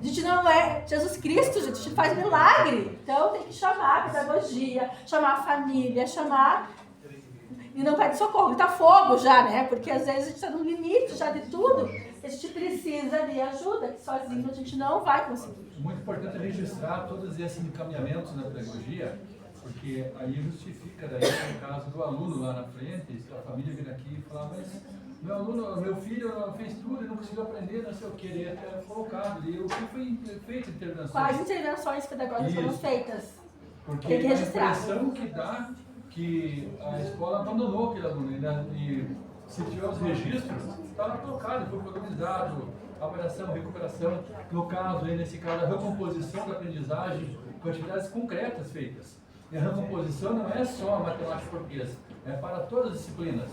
gente não é Jesus Cristo, gente. A gente faz milagre. Então tem que chamar a pedagogia, chamar a família, chamar... E não pede socorro, tá fogo já, né? Porque às vezes a gente está no limite já de tudo. A gente precisa de ajuda, que sozinho a gente não vai conseguir. Muito importante registrar todos esses encaminhamentos na pedagogia, porque aí justifica daí no caso do aluno lá na frente, a família vir aqui e falar, mas meu filho fez tudo e não conseguiu aprender, não sei o que, ele é colocado. E o que foi feito intervenções? Quais intervenções pedagógicas foram feitas? Porque tem que registrar. A impressão que dá que a escola abandonou aquele aluno, e se tiver os registros, estava colocado, foi organizado, avaliação, recuperação, no caso, aí, nesse caso, a recomposição da aprendizagem, com atividades concretas feitas. E a recomposição não é só a matemática e português, é para todas as disciplinas.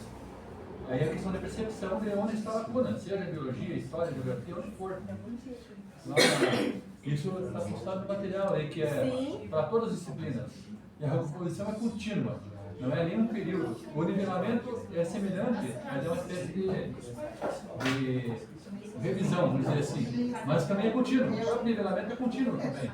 Aí a questão da percepção de onde está a lacuna, seja biologia, história, geografia, onde for. Isso está postado no material aí, que é para todas as disciplinas. E a recomposição é contínua, não é nenhum período. O nivelamento é semelhante, mas é uma espécie de revisão, vamos dizer assim. Mas também é contínuo, o próprio nivelamento é contínuo também.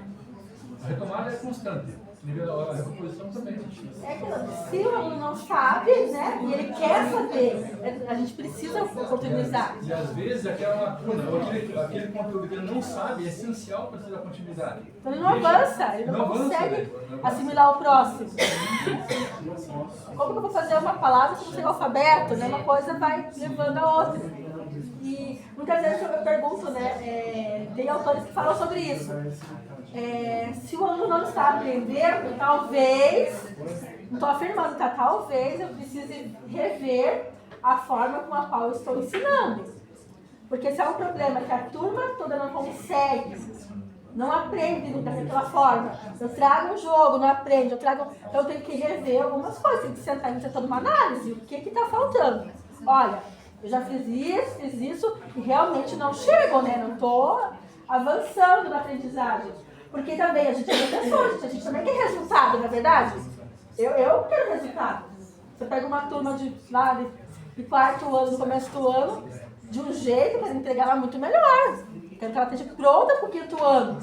A retomada é constante, a recomposição também é contínua. É que se o aluno não sabe, né, e ele quer saber, a gente precisa oportunizar. E às vezes aquela lacuna, aquele conteúdo que ele não sabe, é essencial para ter a continuidade. Então ele não avança, ele não consegue assimilar o próximo. Como que eu vou fazer uma palavra se não sei o alfabeto, né? Uma coisa vai levando a outra. E muitas vezes eu pergunto, né, tem autores que falam sobre isso. Se o aluno não está aprendendo, talvez, não estou afirmando, tá? Talvez eu precise rever a forma com a qual eu estou ensinando. Porque se é um problema que a turma toda não consegue, não aprende daquela forma, eu trago um jogo, não aprende, então eu tenho que rever algumas coisas, tem que sentar e fazer toda uma análise, o que está faltando. Olha, Eu já fiz isso e realmente não chego, né? Não estou avançando na aprendizagem. Porque também a gente é professor, a gente também quer resultado, não é verdade? Eu quero resultado. Você pega uma turma de 4º ano, no começo do ano, de um jeito para entregar ela muito melhor. Quero que ela esteja pronta para o 5º ano.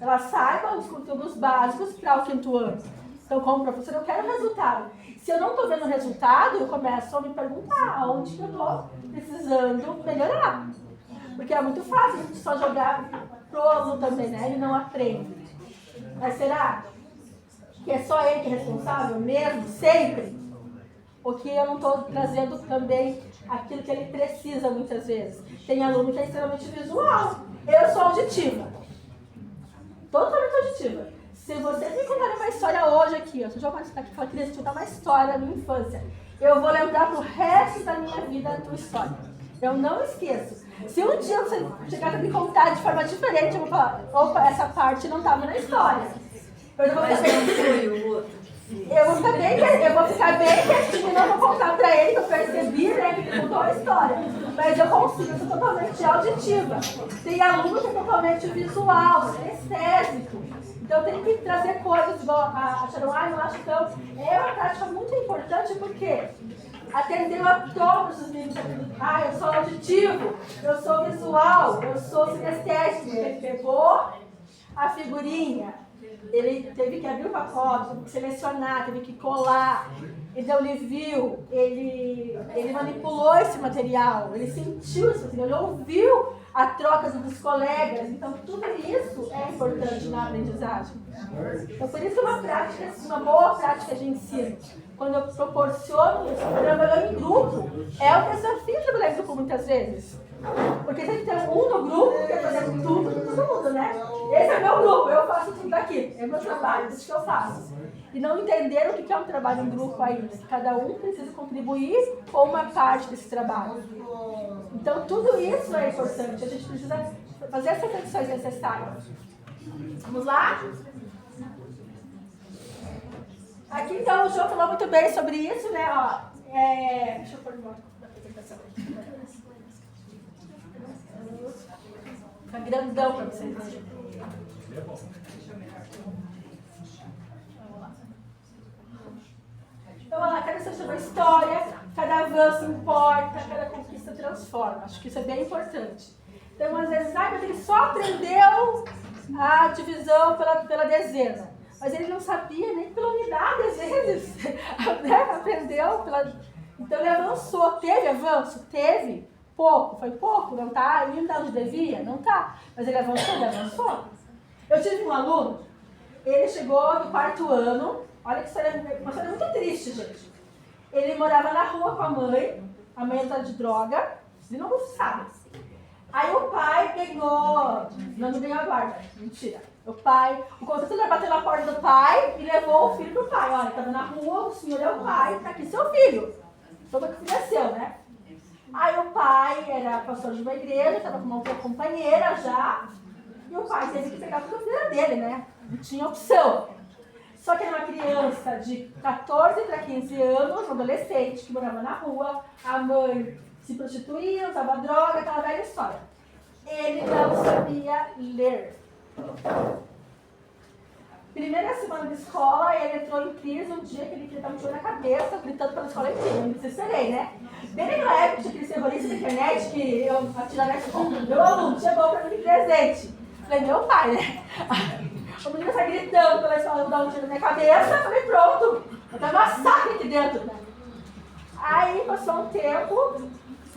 Ela saiba os conteúdos básicos para o 5º ano. Então, como professor, eu quero resultado. Se eu não estou vendo resultado, eu começo a me perguntar aonde que eu estou precisando melhorar. Porque é muito fácil a gente só jogar pro aluno também, né? Ele não aprende. Mas será que é só ele que é responsável mesmo, sempre? Ou que eu não estou trazendo também aquilo que ele precisa muitas vezes? Tem aluno que é extremamente visual. Eu sou auditiva. Totalmente auditiva. Se você me contar uma história hoje aqui, ó, se eu jogar isso aqui e falar, Cris, te contar uma história da minha infância, eu vou lembrar pro resto da minha vida a tua história. Eu não esqueço. Se um dia você chegar a me contar de forma diferente, eu vou falar, opa, essa parte não estava na história. Eu vou Mas não foi o outro. Eu vou ficar bem quietinho e não vou contar pra ele, que eu percebi, né, que ele contou a história. Mas eu consigo, eu sou totalmente auditiva. Tem aluno que é totalmente visual, estético. Então eu tenho que trazer coisas igual a Sharon, não acho tão... É uma prática muito importante porque atendeu a todos os níveis. Eu sou auditivo, eu sou visual, eu sou sinestésico. Ele pegou a figurinha, ele teve que abrir o pacote, teve que selecionar, teve que colar. Então ele viu, ele manipulou esse material, ele sentiu esse material, ele ouviu a troca dos colegas. Então tudo isso é importante na aprendizagem. Então por isso que uma boa prática de ensino, quando eu proporciono isso, trabalhando em grupo, é o desafio de trabalhar em grupo muitas vezes. Porque se a gente tem um no grupo, que quer fazer tudo com todo mundo, né? Esse é meu grupo, eu faço tudo daqui, é meu trabalho, isso que eu faço. E não entender o que é um trabalho em grupo ainda, que cada um precisa contribuir com uma parte desse trabalho. Então tudo isso é importante, a gente precisa fazer essas reflexões necessárias. Vamos lá? Aqui então o João falou muito bem sobre isso, né? Deixa eu pôr de volta a apresentação aqui. Fica grandão para vocês verem. Então, olha lá, cada sessão chama história, cada avanço importa, cada conquista transforma. Acho que isso é bem importante. Então, às vezes, mas ele só aprendeu a divisão pela dezena. Mas ele não sabia nem pela unidade, às vezes. Né? Aprendeu pela... Então, ele avançou. Teve avanço? Teve. Pouco. Foi pouco? Não está ainda onde devia? Não está. Mas ele avançou. Eu tive um aluno, ele chegou no 4º ano. Olha que história, uma história muito triste, gente. Ele morava na rua com a mãe entrou de droga, ele não sabe. Aí o pai não ganhou a guarda, mentira. O conselheiro bateu na porta do pai e levou o filho pro pai. Olha, estava na rua, o senhor é o pai, tá aqui seu filho. Toma que o filho é seu, né? Aí o pai era pastor de uma igreja, estava com uma outra companheira já, e o pai teve que pegar porque o filho era dele, né? Não tinha opção. Só que era uma criança de 14 para 15 anos, um adolescente que morava na rua, a mãe se prostituía, usava droga, aquela velha história. Ele não sabia ler. Primeira semana de escola, ele entrou em crise um dia que ele estava com dor na cabeça, gritando pela escola inteira. Eu me desesperei, né? Bem naquela época de aqueles terroristas da internet que eu atirava na escola. Meu aluno chegou para mim de presente. Falei, meu pai, né? O menino está gritando pela escola, eu dar um tiro na minha cabeça. Falei, pronto, eu tenho um massacre aqui dentro. Né? Aí passou um tempo,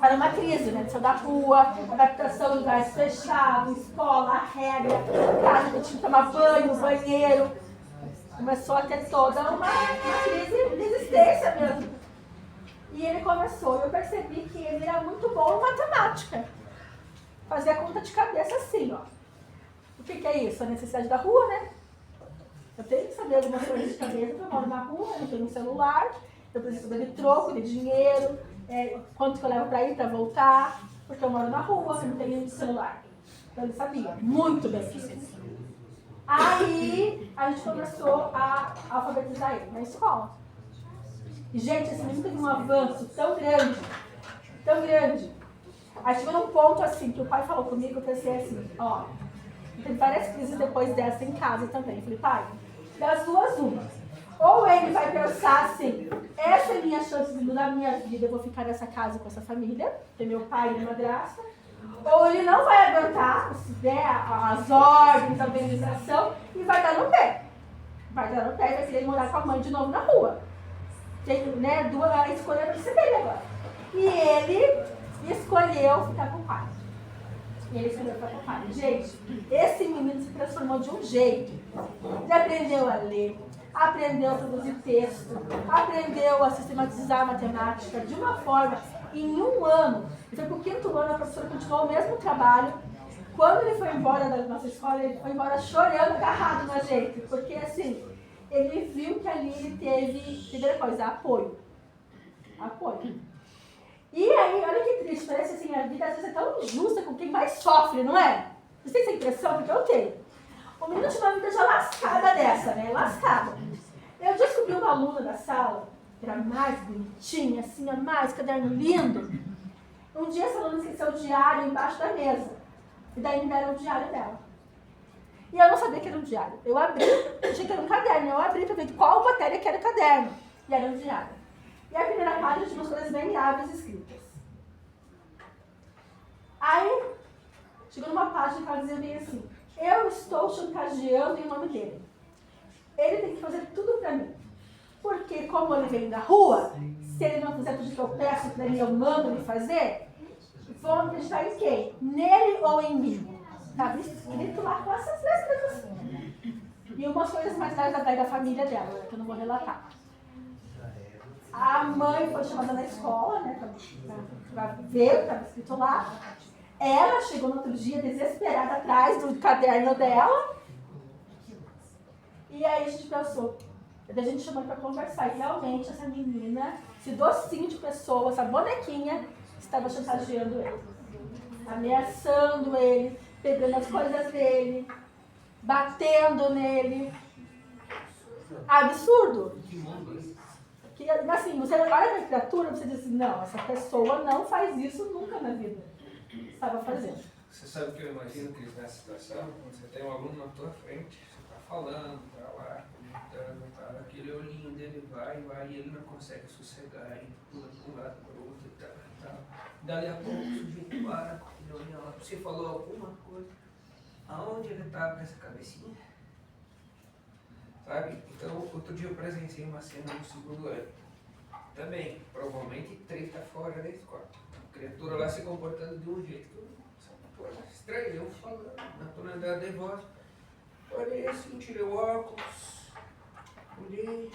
era uma crise, né? Saiu da rua, adaptação em lugares fechados, escola, regra, casa que tinha que tomar banho, banheiro. Começou a ter toda uma crise de existência mesmo. E ele começou, eu percebi que ele era muito bom em matemática. Fazia conta de cabeça assim, ó. O que é isso? A necessidade da rua, né? Eu tenho que saber algumas coisas de cabeça, porque eu moro na rua, eu não tenho um celular, eu preciso saber de troco, de dinheiro, quanto que eu levo para ir, para voltar, porque eu moro na rua, eu não tenho celular. Então ele sabia muito bem isso. Aí a gente começou a alfabetizar ele na escola. E, gente, esse menino teve um avanço tão grande tão grande. Aí chegou num ponto assim, que o pai falou comigo, eu pensei assim, ó, teve várias crises depois dessa em casa também. Eu falei, pai, das duas uma. Ou ele vai pensar assim, essa é a minha chance de mudar a minha vida, eu vou ficar nessa casa com essa família, ter meu pai e minha madrasta. Ou ele não vai aguentar, né, as ordens, a organização, e vai dar no pé. Vai dar no pé e vai querer morar com a mãe de novo na rua. Tem, né, a escolha para você dele agora. E ele escolheu ficar com o pai. Ele escolheu ficar com o pai. Gente, esse menino se transformou de um jeito. Ele aprendeu a ler, aprendeu a produzir texto, aprendeu a sistematizar a matemática de uma forma, em um ano. Ele foi para o 5º ano, a professora continuou o mesmo trabalho. Quando ele foi embora da nossa escola, ele foi embora chorando, agarrado na gente. Porque, assim, ele viu que ali ele teve, primeira coisa, apoio. Apoio. E aí, olha que triste, parece assim, a vida às vezes é tão injusta com quem mais sofre, não é? Vocês têm essa impressão? Porque eu tenho. O menino tinha uma vida já lascada dessa, né? Lascada. Eu descobri uma aluna da sala, que era mais bonitinha, assim, a mais, caderno lindo. Um dia essa aluna esqueceu o diário embaixo da mesa. E daí me deram o diário dela. E eu não sabia que era um diário. Eu abri, achei que era um caderno. Eu abri para ver de qual matéria que era o caderno. E era um diário. E a primeira página tinha umas coisas bem graves escritas. Aí, chegou numa página que ela dizia bem assim, eu estou chantageando em nome dele. Ele tem que fazer tudo para mim. Porque como ele vem da rua, se ele não fizer tudo que eu peço para ele, eu mando ele fazer, vão acreditar em quem? Nele ou em mim? Estava escrito lá com essas letras assim. E umas coisas mais da família dela, que eu não vou relatar. A mãe foi chamada na escola, né, para ver o que estava escrito lá. Ela chegou no outro dia desesperada atrás do caderno dela. E aí a gente pensou, a gente chamou para conversar. E realmente essa menina, esse docinho de pessoa, essa bonequinha, estava chantageando ele. Ameaçando ele, pegando as coisas dele, batendo nele. Absurdo. Que, assim, você olha para a criatura e você diz assim, não, essa pessoa não faz isso nunca na vida. Estava fazendo. Você sabe que eu imagino, Cris, nessa situação, quando você tem um aluno na tua frente, você está falando, está lá, comentando, tá, aquele olhinho dele vai, e ele não consegue sossegar, e pula de um lado para o outro, e tal. Dali a pouco o sujeito para, ele olha lá, você falou alguma coisa, aonde ele está com essa cabecinha? Sabe? Então, outro dia eu presenciei uma cena no 2º ano. Também, provavelmente, 3 está fora da escola. A criatura lá se comportando de um jeito que eu estranho, eu falando, na tonalidade de voz. Olhei assim, tirei o óculos, olhei.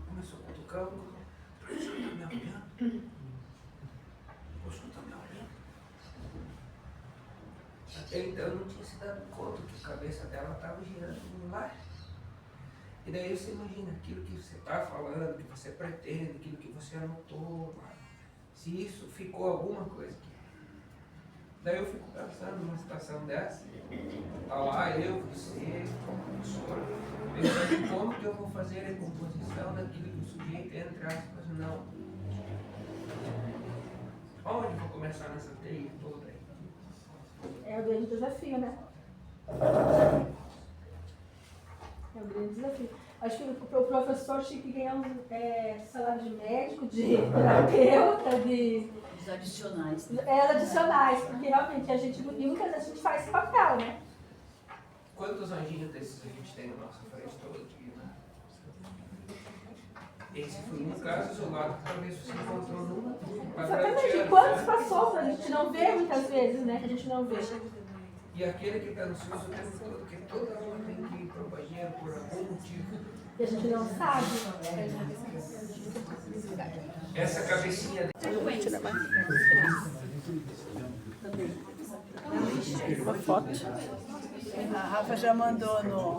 Começou a cutucar, o professor está me olhando. O professor está me olhando. Até então eu não tinha se dado conta que a cabeça dela estava girando lá. E daí você imagina aquilo que você está falando, que você pretende, aquilo que você anotou, se isso ficou alguma coisa aqui. Daí eu fico pensando numa situação dessa, tá lá eu, você, como professor, pensando como que eu vou fazer a recomposição daquilo que o sujeito, entre aspas, não. Onde eu vou começar nessa teia toda aí? É o grande desafio, né? É o grande desafio. Acho que o professor tinha que ganhar salário de médico, de terapeuta, de... Os adicionais. Né? Adicionais, porque realmente a gente, muitas vezes a gente faz esse papel, né? Quantos anjinhos desses a gente tem na nossa frente todo dia, né? Esse foi um caso isolado que talvez você encontrou numa. Exatamente. Quantos passou pra gente não ver muitas vezes, né? Que a gente não vê. E aquele que está ansioso o tempo todo, que toda hora tem que ir para o banheiro por algum motivo. E a gente não sabe. Essa cabecinha. Uma foto. A Rafa já mandou no...